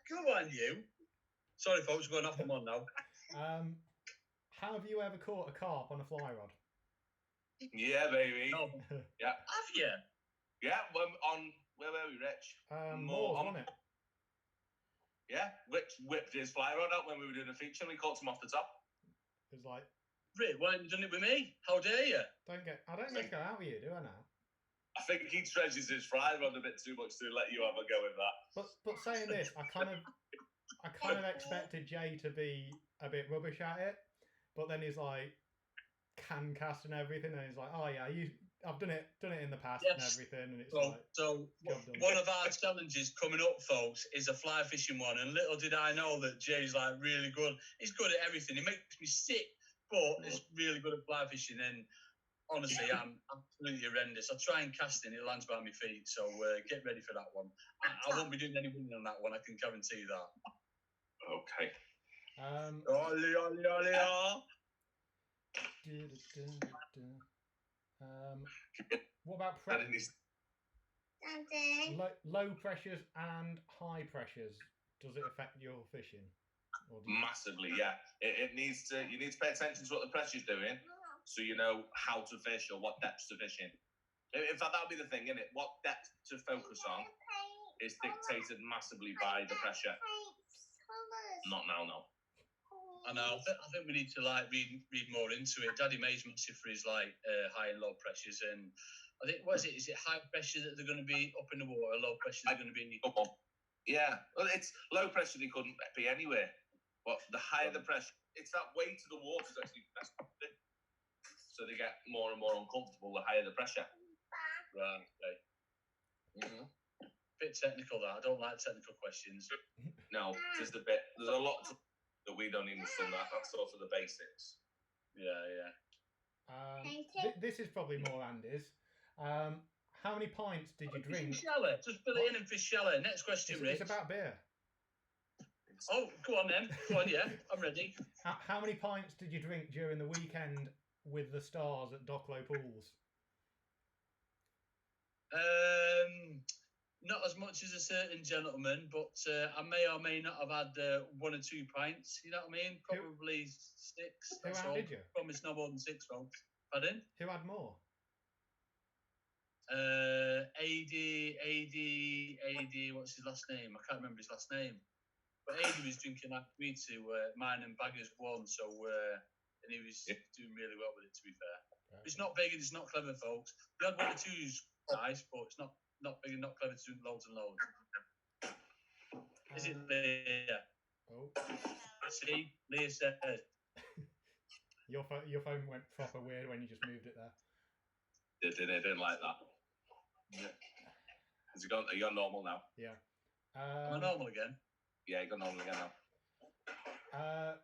Come on, you. Sorry, folks, we're going off on one now. Have you ever caught a carp on a fly rod? Yeah, baby. No. Yeah. Have you? Yeah, where were we, Rich? Moors, wasn't it? Yeah, Rich whipped his fly rod out when we were doing a feature and we caught him off the top. It was like, Rick, why haven't you done it with me? How dare you? I don't get to go out with you, do I now? I think he treasures his fly rod a bit too much to let you have a go with that. But saying this, I kind of expected Jay to be a bit rubbish at it, but then he's like can cast and everything, and he's like, oh yeah, I've done it in the past and everything, and it's so one of our challenges coming up, folks, is a fly fishing one, and little did I know that Jay's like really good. He's good at everything. He makes me sick, but he's really good at fly fishing, and honestly, I'm absolutely horrendous. I try and cast it, it lands by my feet, so get ready for that one. I won't be doing any winning on that one, I can guarantee that. Okay. What about low pressures and high pressures? Does it affect your fishing? Massively, yeah. You need to pay attention to what the pressure's doing, so you know how to fish or what depths to fish in. In fact, that'll be the thing, isn't it? What depth to focus on is dictated massively by the pressure. Not now, no. I know. I think we need to read more into it. Daddy May's massive for his high and low pressures, and I think is it high pressure that they're going to be up in the water, low pressure they're going to be in the Yeah, well, it's low pressure. They couldn't be anywhere, but the higher the pressure, it's that weight to the water is actually best. So they get more and more uncomfortable the higher the pressure. Right. Okay. Mm-hmm. Bit technical. That I don't like technical questions. No, just a bit. There's a lot that we don't understand. That's sort of the basics. Yeah. This is probably more Andy's. How many pints did you drink? Just fill it in and fish shallow. Next question, Rich. It's about beer. Oh, go on then. Go on, yeah. I'm ready. How many pints did you drink during the weekend with the stars at Docklow Pools? Not as much as a certain gentleman, but I may or may not have had 1 or 2 pints. You know what I mean? Probably 6. Who did you? Promise no more than 6, folks. Pardon? Who had more? AD, what's his last name? I can't remember his last name. But AD was drinking like me to mine and Baggers won, so and he was doing really well with it, to be fair. Okay. It's not big and it's not clever, folks. We had 1 or 2's nice, but it's not big and not clever to do loads and loads. Is it Leah? Oh. See, Leah said. Your phone went proper weird when you just moved it there. It didn't like that. Yeah. Are you gone normal now? Yeah. Am I normal again? Yeah, you got normal again now.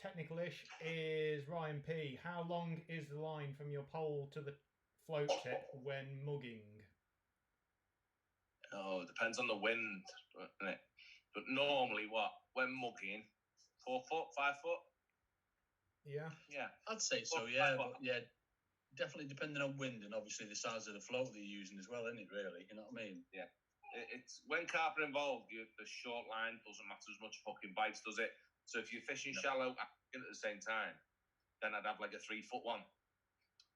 Technical-ish is Ryan P. How long is the line from your pole to the float tip when mugging? Oh, it depends on the wind, doesn't it? But normally, when mugging, 4 foot, 5 foot? Yeah. I'd say so, yeah. But yeah, definitely depending on wind and obviously the size of the float they're using as well, isn't it, really? You know what I mean? Yeah. It's when carp are involved, the short line doesn't matter as much fucking bites, does it? So if you're fishing shallow at the same time, then I'd have like a 3 foot one.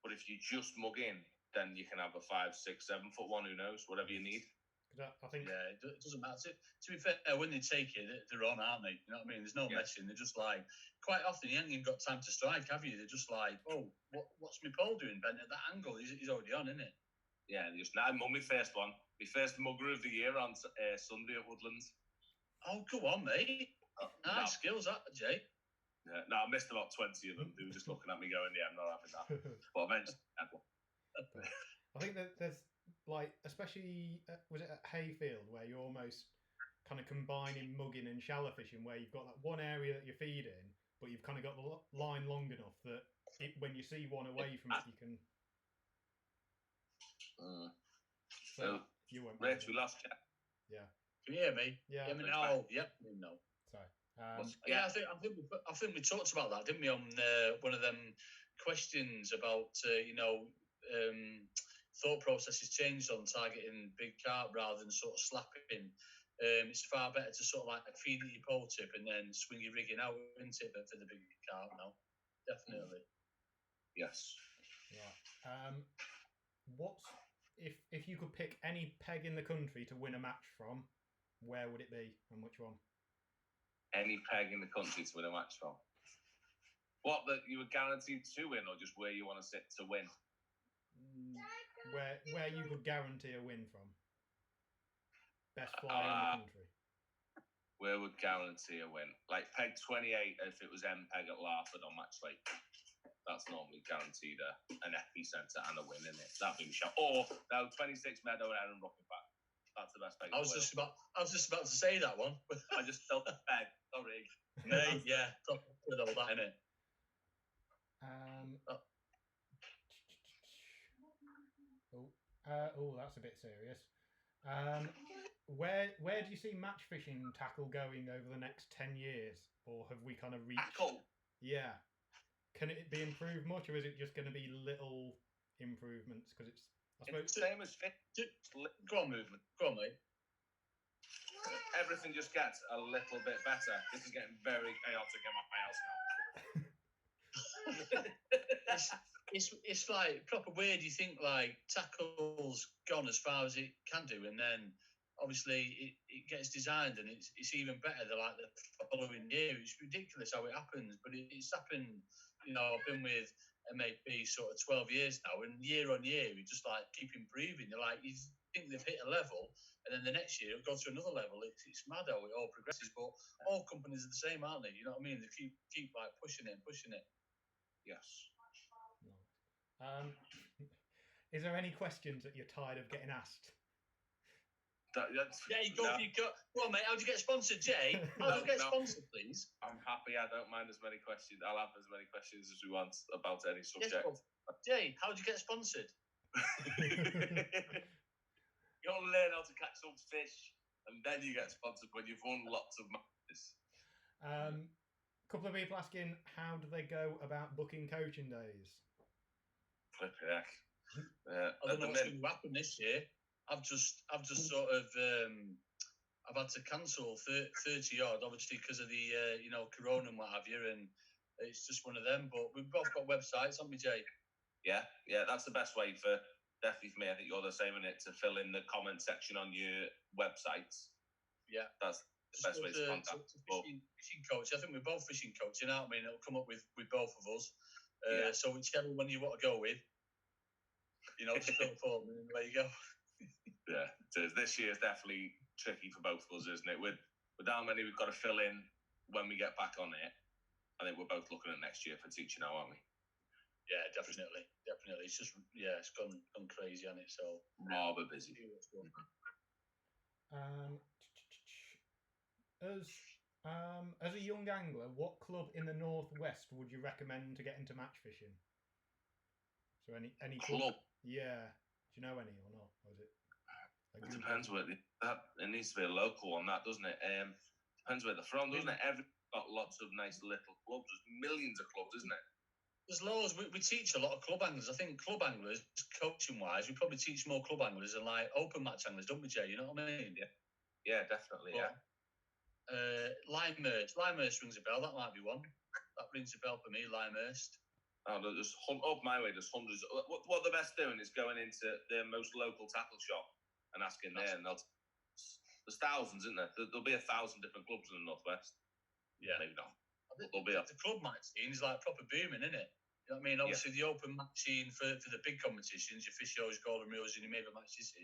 But if you just mug in, then you can have a 5, 6, 7 foot one, who knows, whatever you need. Because I think it doesn't matter. To be fair, when they take it, they're on, aren't they? You know what I mean? There's no messing. They're just like, quite often you ain't even got time to strike, have you? They're just like, oh, what's my pole doing, Ben? At that angle, he's already on, isn't it? Yeah, just now, my first one. My first mugger of the year on Sunday at Woodlands. Oh, go on, mate. Nice skills, that, Jay. Yeah, no, I missed about 20 of them. They were just looking at me going, yeah, I'm not having that. But eventually, I had one. I think that there's, like, especially, was it at Hayfield, where you're almost kind of combining mugging and shallow fishing, where you've got that one area that you're feeding, but you've kind of got the line long enough that when you see one away from it, you can... So you won't Rich, we lost you. Yeah. Can you hear me? Yeah. Hear me now? Yep. No. Sorry. I think we talked about that, didn't we, on one of them questions about thought processes changed on targeting big carp rather than sort of slapping. It's far better to sort of like feed at your pole tip and then swing your rigging out into it for the big carp now. Definitely. Yes. Right. What's if you could pick any peg in the country to win a match from, where would it be and which one? Any peg in the country to win a match from? What, that you were guaranteed to win, or just where you want to sit to win? Where you could guarantee a win from. Best flyer in the country. Where would guarantee a win? Like peg 28 if it was M peg at Larford on match like. That's normally guaranteed an epicenter and a win, isn't it? That'd be Mishap. Or no, 26 Meadow and Aaron Rocket back. That's the best peg. I was just about to say that one. I just felt the peg. Sorry. Mate, yeah, with all that in it. That's a bit serious. Where do you see match fishing tackle going over the next 10 years, or have we kind of reached? Tackle. Yeah. Can it be improved much, or is it just going to be little improvements? Because it's, I suppose, it's the same as fit. Go on, movement. Go on, mate. Everything just gets a little bit better. This is getting very chaotic in my house now. It's like proper weird. You think like tackle's gone as far as it can do, and then obviously it gets designed and it's even better than like the following year. It's ridiculous how it happens, but it's happened. You know, I've been with MAP sort of 12 years now, and year on year we just like keep improving. You're like, you think they've hit a level, and then the next year it'll go to another level. It's mad how it all progresses, but all companies are the same, aren't they? You know what I mean? They keep like pushing it. Yes. Is there any questions that you're tired of getting asked? Go on, mate. How'd you get sponsored, Jay? How'd you get sponsored, please? I'm happy. I don't mind as many questions. I'll have as many questions as we want about any subject. Yes, Jay, how'd you get sponsored? You'll learn how to catch some fish, and then you get sponsored when you've won lots of matches. A couple of people asking, how do they go about booking coaching days? Flipping heck. I don't know what's going to happen this year. I've just sort of I've had to cancel 30 odd, obviously because of the corona and what have you, and it's just one of them. But we've both got websites, haven't we, Jay? Yeah, that's the best way definitely for me. I think you're the same in it, to fill in the comment section on your websites. Yeah, that's the best way to contact. Fishing coach. I think we're both fishing coach. You know what I mean? It'll come up with both of us. So whichever one you want to go with, just fill the form and there you go. Yeah, it is. This year is definitely tricky for both of us, isn't it? With how many we've got to fill in when we get back on it. I think we're both looking at next year for teaching now, aren't we? Yeah, definitely. It's just it's gone crazy on it. So rather busy. As a young angler, what club in the northwest would you recommend to get into match fishing? So any club? Yeah. Do you know any or not? Or is it? It depends where it needs to be a local one, that, doesn't it? Depends where they're from, doesn't it? Everyone's got lots of nice little clubs. There's millions of clubs, isn't it? There's loads. We teach a lot of club anglers. I think club anglers, coaching wise, we probably teach more club anglers than like open match anglers, don't we, Jay? You know what I mean? Yeah, definitely. But, Limehurst rings a bell. That might be one. That rings a bell for me, Limehurst. Oh, there's up my way. There's hundreds. What they're best doing is going into their most local tackle shop and asking there, and they'll There's thousands, isn't there? There'll be 1,000 different clubs in the Northwest. Yeah. Maybe not. There'll be the club match scene is like proper booming, isn't it? You know what I mean? Obviously, the open match scene for the big competitions, your Fishers, Golden Reels, and your Major matches,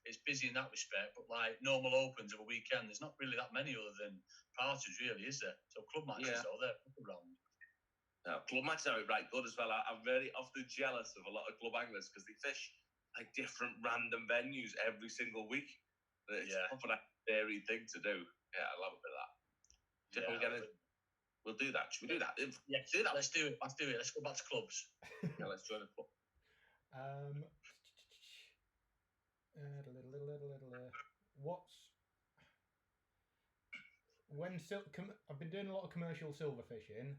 it's busy in that respect. But like normal opens of a weekend, there's not really that many other than parties, really, is there? So club matches, though, they're around. No, club matches are right good as well. I'm very often jealous of a lot of club anglers because they fish like different random venues every single week. It's a proper varied thing to do. Yeah, I love a bit of that. We'll do that. Should we do that? Yeah, do that. Let's do it. Let's go back to clubs. Yeah, let's join a club. I've been doing a lot of commercial silver fishing,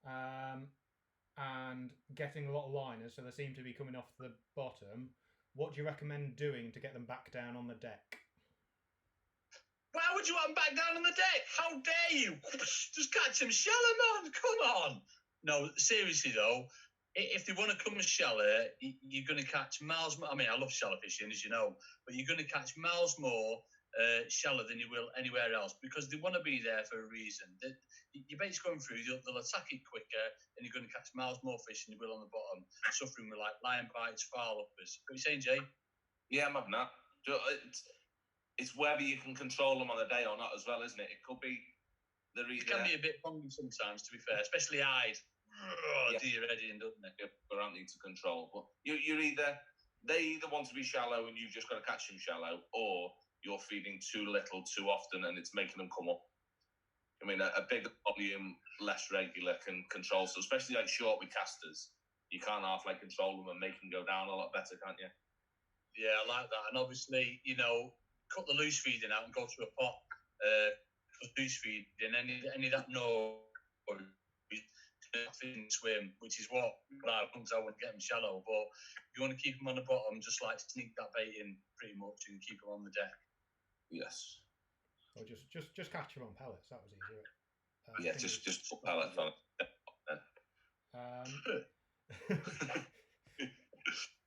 and getting a lot of liners, so they seem to be coming off the bottom. What do you recommend doing to get them back down on the deck? Why would you want them back down on the deck? How dare you? Just catch them shallow, man. Come on. No, seriously though, if they want to come shallow, you're going to catch miles more. I mean, I love shallow fishing, as you know, but you're going to catch miles more shallow than you will anywhere else because they want to be there for a reason. Your bait's going through, they'll attack it quicker, and you're going to catch miles more fish than you will on the bottom, suffering with like lion bites, foul uppers. What are you saying, Jay? Yeah, I'm having that. It's whether you can control them on the day or not as well, isn't it? It could be it can be a bit funky sometimes, to be fair, especially eyed. Do your head in, doesn't it? Around need to control. But they either want to be shallow and you've just got to catch them shallow, or you're feeding too little too often and it's making them come up. I mean, a bigger volume, less regular can control. So especially like short with casters, you can't half like control them and make them go down a lot better, can't you? Yeah, I like that. And obviously, cut the loose feeding out and go to a pot for loose feeding. Any that swim, which is what I want to get them shallow. But you want to keep them on the bottom, just like sneak that bait in pretty much and keep them on the deck. Yes. Or just catch them on pellets. That was easier. Just put pellets on.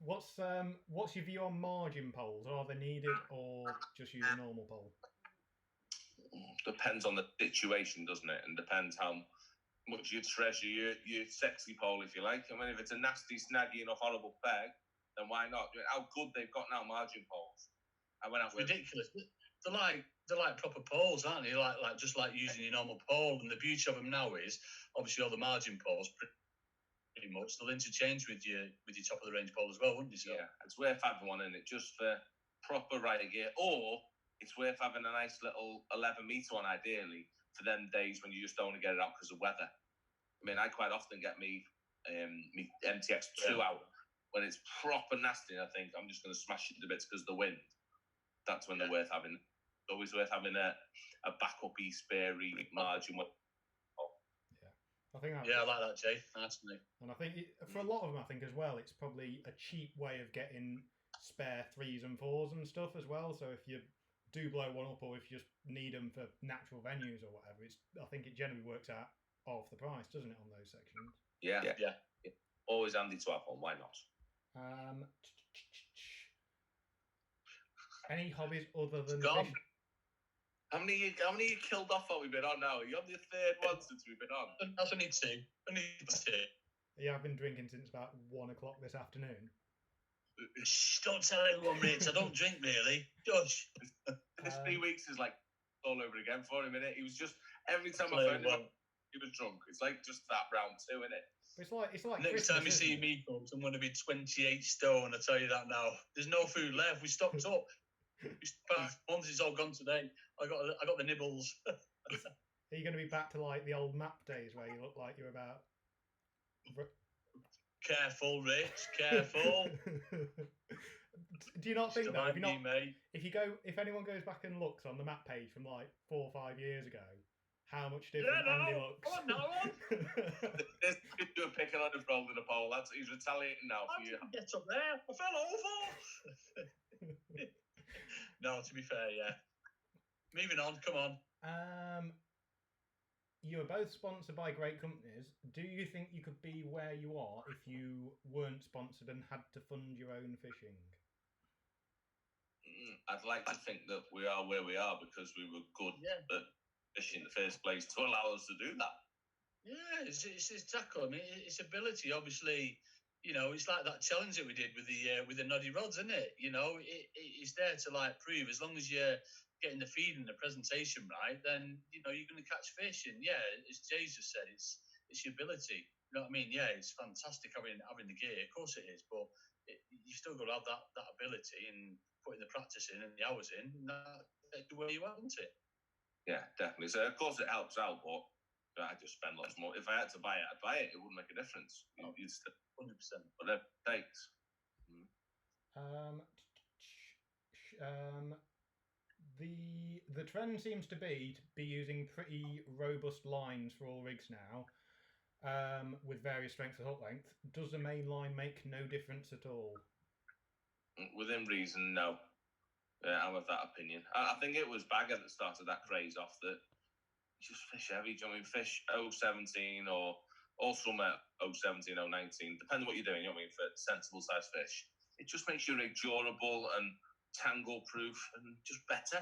What's your view on margin poles? Are they needed or just use a normal pole? Depends on the situation, doesn't it? And depends how much you treasure your sexy pole, if you like. I mean, if it's a nasty, snaggy, and a horrible peg, then why not? How good they've got now, margin poles. I went out with ridiculous. They're like proper poles, aren't they? Like just like using your normal pole. And the beauty of them now is obviously all the margin poles pretty much they'll interchange with your top of the range pole as well, wouldn't you? So? Yeah, it's worth having one in it just for proper rider gear, or it's worth having a nice little 11-meter one ideally for them days when you just don't want to get it out because of weather. I mean, I quite often get me MTX2 out when it's proper nasty. And I think I'm just going to smash it to bits because of the wind. That's when they're worth having. It's always worth having a backup-y, sparey margin one. I like that, Jay. That's me. And I think for a lot of them, I think as well, it's probably a cheap way of getting spare 3s and 4s and stuff as well. So if you do blow one up, or if you just need them for natural venues or whatever, I think it generally works out off the price, doesn't it, on those sections? Yeah. Always handy to have one. Why not? Any hobbies other than fishing? How many you killed off while we've been on now? You're on the third one since we've been on. That's only two. Yeah, I've been drinking since about 1 o'clock this afternoon. Shh, don't tell anyone, Rich. I don't drink really. Gosh. This 3 weeks is like all over again for him, innit? He was just every time I phoned him, he was drunk. It's like just that round 2, innit? It's like next time you see me, folks, I'm going to be 28 stone. I tell you that now. There's no food left. We stocked up. Once it's all gone today. I got the nibbles. Are you going to be back to like the old map days where you look like you're about? Careful, Rich. Careful. Do you not think that if anyone goes back and looks on the map page from like 4 or 5 years ago, how much different Andy looks? Come on, no one. There's a picking on his roll in a pole. He's retaliating now for you. Get up there. I fell over. No, to be fair, yeah. Moving on, come on. You are both sponsored by great companies. Do you think you could be where you are if you weren't sponsored and had to fund your own fishing? I'd like to think that we are where we are because we were good at fishing in the first place to allow us to do that. Yeah, it's his tackle. I mean, it's ability. Obviously, it's like that challenge that we did with the noddy rods, isn't it? It's there to like prove as long as you're getting the feed and the presentation right, then you're going to catch fish. And yeah, as Jay just said, it's your ability. You know what I mean? Yeah, it's fantastic having the gear. Of course it is, but you still got to have that ability and putting the practice in and the hours in. And that's the way you want it. Yeah, definitely. So of course it helps out, but I just spend lots more. If I had to buy it, I'd buy it. It wouldn't make a difference. You'd still 100%. Whatever it takes. The trend seems to be using pretty robust lines for all rigs now, with various strengths of hook length. Does the main line make no difference at all? Within reason, no. I'm of that opinion. I think it was Bagger that started that craze off that just fish heavy. Do you know what I mean? Fish 017 or summer 017, 019, depending on what you're doing, you know what I mean, for sensible size fish. It just makes your rig durable and tangle proof and just better.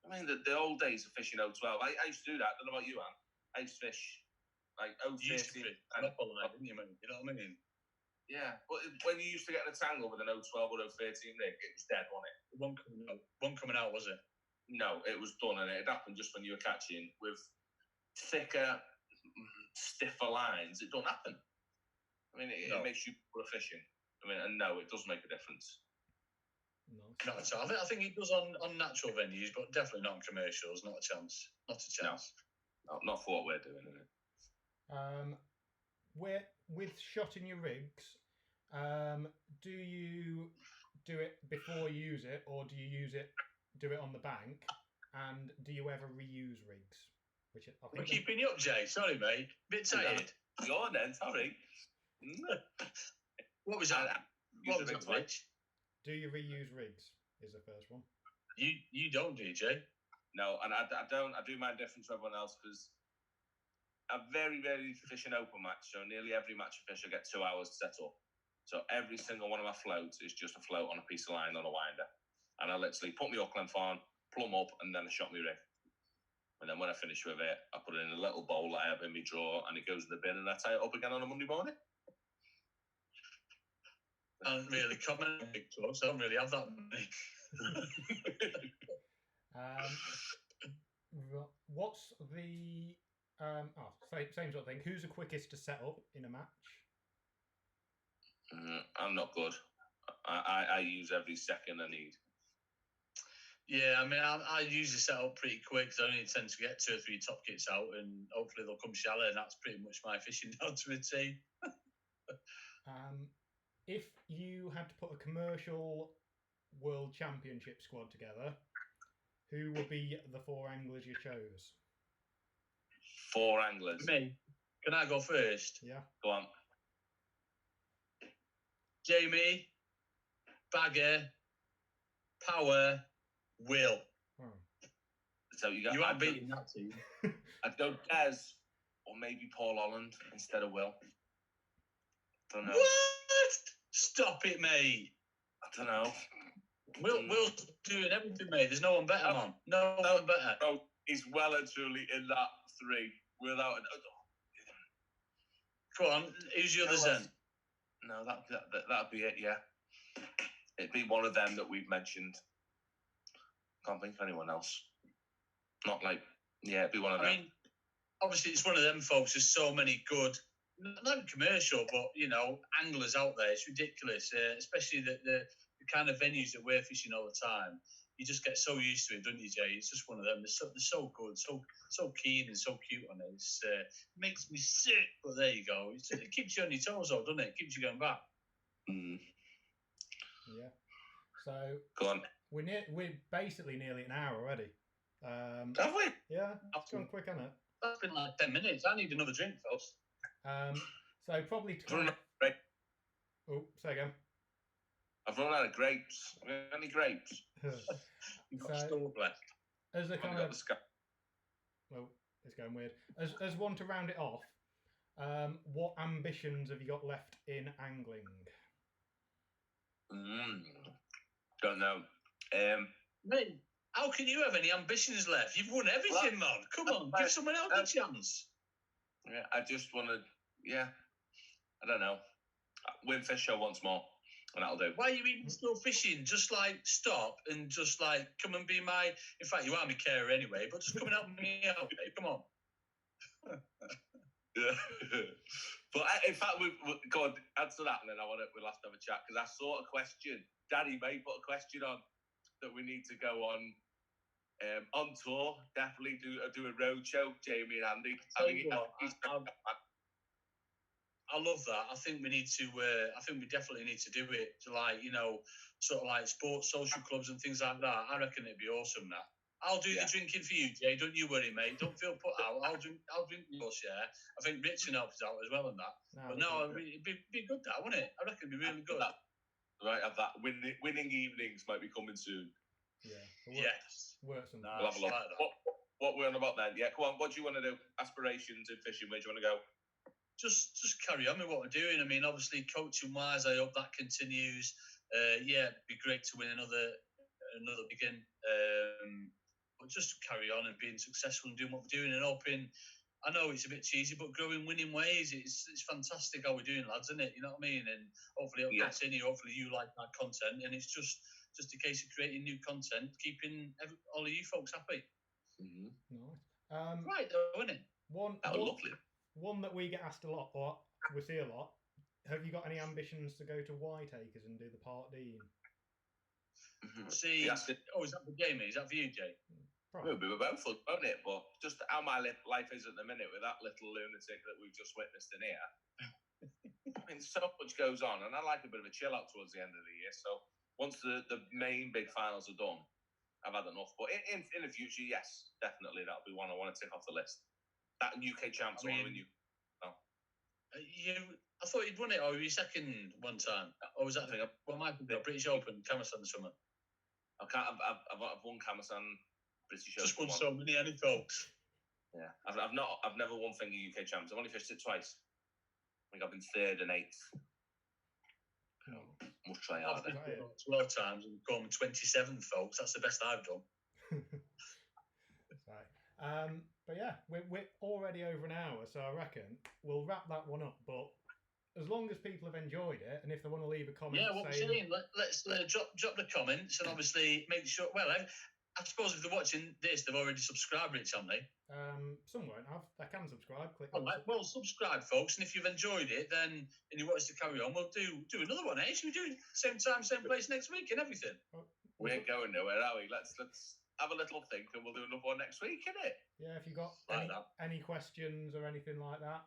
I mean, the old days of fishing 012, I used to do that. I don't know about you, Anne. I used to fish like 013. You know what I mean? Yeah, but when you used to get in a tangle with an 012 or 013 rig, it was dead, wasn't it? One coming out, was it? No, it was done, and it happened just when you were catching with thicker, stiffer lines. It don't happen. I mean, it makes you more efficient. I mean, and no, it does make a difference. Not at all. I think it does on natural venues, but definitely not on commercials. Not a chance. Not a chance. No, not for what we're doing, is it? With shotting your rigs, do you do it before you use it, or do you do it on the bank? And do you ever reuse rigs? Which I think we're keeping you up, Jay. Sorry, mate. Bit tired. Go on then, sorry. What was that? What was that, Twitch? Do you reuse rigs? Is the first one. You don't, DJ? No, and I don't. I do mine different to everyone else because I very rarely fish an open match. So nearly every match I fish, I get 2 hours to set up. So every single one of my floats is just a float on a piece of line on a winder, and I literally put my hook length on, plumb up, and then I shot my rig. And then when I finish with it, I put it in a little bowl that I have in my drawer, and it goes in the bin, and I tie it up again on a Monday morning. I don't really comment on big clubs. I don't really have that many. What's the same sort of thing? Who's the quickest to set up in a match? I'm not good. I use every second I need. Yeah, I mean, I usually set up pretty quick because I only tend to get 2 or 3 top kits out, and hopefully they'll come shallow, and that's pretty much my fishing down to a T. If you had to put a commercial world championship squad together, who would be the 4 anglers you chose? 4 anglers. Me. Can I go first? Yeah. Go on. Jamie, Bagger, Power, Will. So you aren't beating that team. I'd go Des or maybe Paul Holland instead of Will. I don't know. What? Stop it, mate. I don't know. Will's doing everything, mate. There's no one better, man. No one better. No, he's well and truly in that 3 without an. Come on, who's the others then? No, that'd be it. Yeah, it'd be one of them that we've mentioned. Can't think of anyone else. Not like, yeah, it'd be one of them. I mean, obviously, it's one of them, folks. There's so many good, not commercial, but anglers out there. It's ridiculous, especially the kind of venues that we're fishing all the time. You just get so used to it, don't you, Jay? It's just one of them. They're so good, so keen and so cute on it. It makes me sick, but there you go. It keeps you on your toes, though, doesn't it? It keeps you going back. Yeah. So go on. We're basically nearly an hour already. Have we? Yeah, it's gone quick, hasn't it? That's been like 10 minutes. I need another drink, folks. So probably. Oh, say again. I've run out of grapes. Any grapes? You've got store left. As a kind of. Well, it's going weird. As one to round it off, what ambitions have you got left in angling? Don't know. Mate, how can you have any ambitions left? You've won everything, man. Come on, give someone else a chance. Yeah, I just want to. Yeah, I don't know. Win fish show once more, and that'll do. Why are you even still fishing? Just like stop and just like come and be my. In fact, you are my carer anyway, but just come and help me out, mate. Come on. Yeah. But in fact, go on, answer that, and then we'll have to have a chat because I saw a question. Daddy May put a question on that we need to go on tour. Definitely do a road show, Jamie and Andy. I love that. I think we need to. I think we definitely need to do it. To like, sort of like sports social clubs and things like that. I reckon it'd be awesome. That I'll do the drinking for you, Jay. Don't you worry, mate. Don't feel put out. I'll drink your share. I think Rich can help us out as well in that. It'd be good, that, wouldn't it? I reckon it'd be really good. Right, have that winning evenings might be coming soon. Yeah. Yes. Works on that. We'll have a look. Like what we're on about then? Yeah, come on. What do you want to do? Aspirations in fishing. Where do you want to go? Just carry on with what we're doing. I mean, obviously, coaching wise, I hope that continues. It'd be great to win another begin. But just carry on and being successful and doing what we're doing and hoping. I know it's a bit cheesy, but growing winning ways. It's fantastic how we're doing, lads, isn't it? You know what I mean? And hopefully it'll continue. Hopefully you like that content, and it's just a case of creating new content, keeping all of you folks happy. Mm-hmm. Nice. Right, though, isn't it? Lovely. One that we get asked a lot, or we see a lot. Have you got any ambitions to go to Whiteacres and do the Part D? See, is that for Jamie? Is that for you, Jay? Probably. We were both fun, won't it? But just how my life is at the minute with that little lunatic that we've just witnessed in here. I mean, so much goes on, and I like a bit of a chill out towards the end of the year. So once the main big finals are done, I've had enough. But in the future, yes, definitely that'll be one I want to tick off the list. That UK champs, I want to win you. No. I thought you'd won it, or were you second one time? Or was that British Open, Camasan or something? I've won Camasan, British Open. Just won so many, any folks. Yeah, I've never won Finger UK champs. I've only fished it twice. I think I've been third and eighth. Must try harder. 12 times and gone 27th, folks. That's the best I've done. Right. But yeah, we're already over an hour, so I reckon we'll wrap that one up. But as long as people have enjoyed it, and if they want to leave a comment, what we're saying, let's drop the comments, and obviously make sure. Well, I suppose if they're watching this, they've already subscribed, Rich, haven't they? Some won't have. They can subscribe. Click. All right. Well, subscribe, folks, and if you've enjoyed it, then and you want us to carry on, we'll do another one. Should we do same time, same place next week and everything? We ain't going nowhere, are we? Let's have a little think, and we'll do another one next week, innit? Yeah, if you've got any questions or anything like that,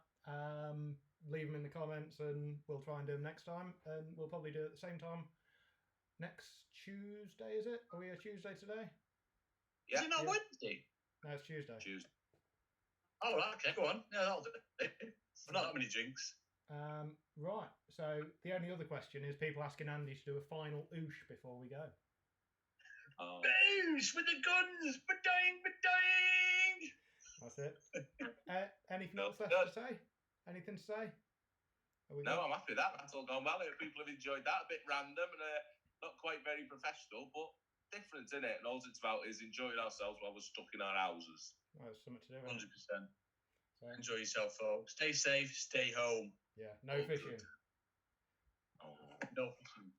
leave them in the comments, and we'll try and do them next time. And we'll probably do it at the same time next Tuesday, is it? Are we a Tuesday today? Yeah. Is it not Wednesday? No, it's Tuesday. Oh, right, okay, go on. Yeah, that'll do it. Not that many drinks. Right, so the only other question is people asking Andy to do a final oosh before we go. Boosh with the guns! Ba-ding, ba-ding! That's it. Anything else left to say? Anything to say? No, I'm happy with that. That's all gone well. People have enjoyed that. A bit random and not quite very professional, but different, isn't it? And all it's about is enjoying ourselves while we're stuck in our houses. Well, there's so much to do. 100%. So enjoy yourself, folks. Stay safe. Stay home. Yeah. No fishing. No fishing.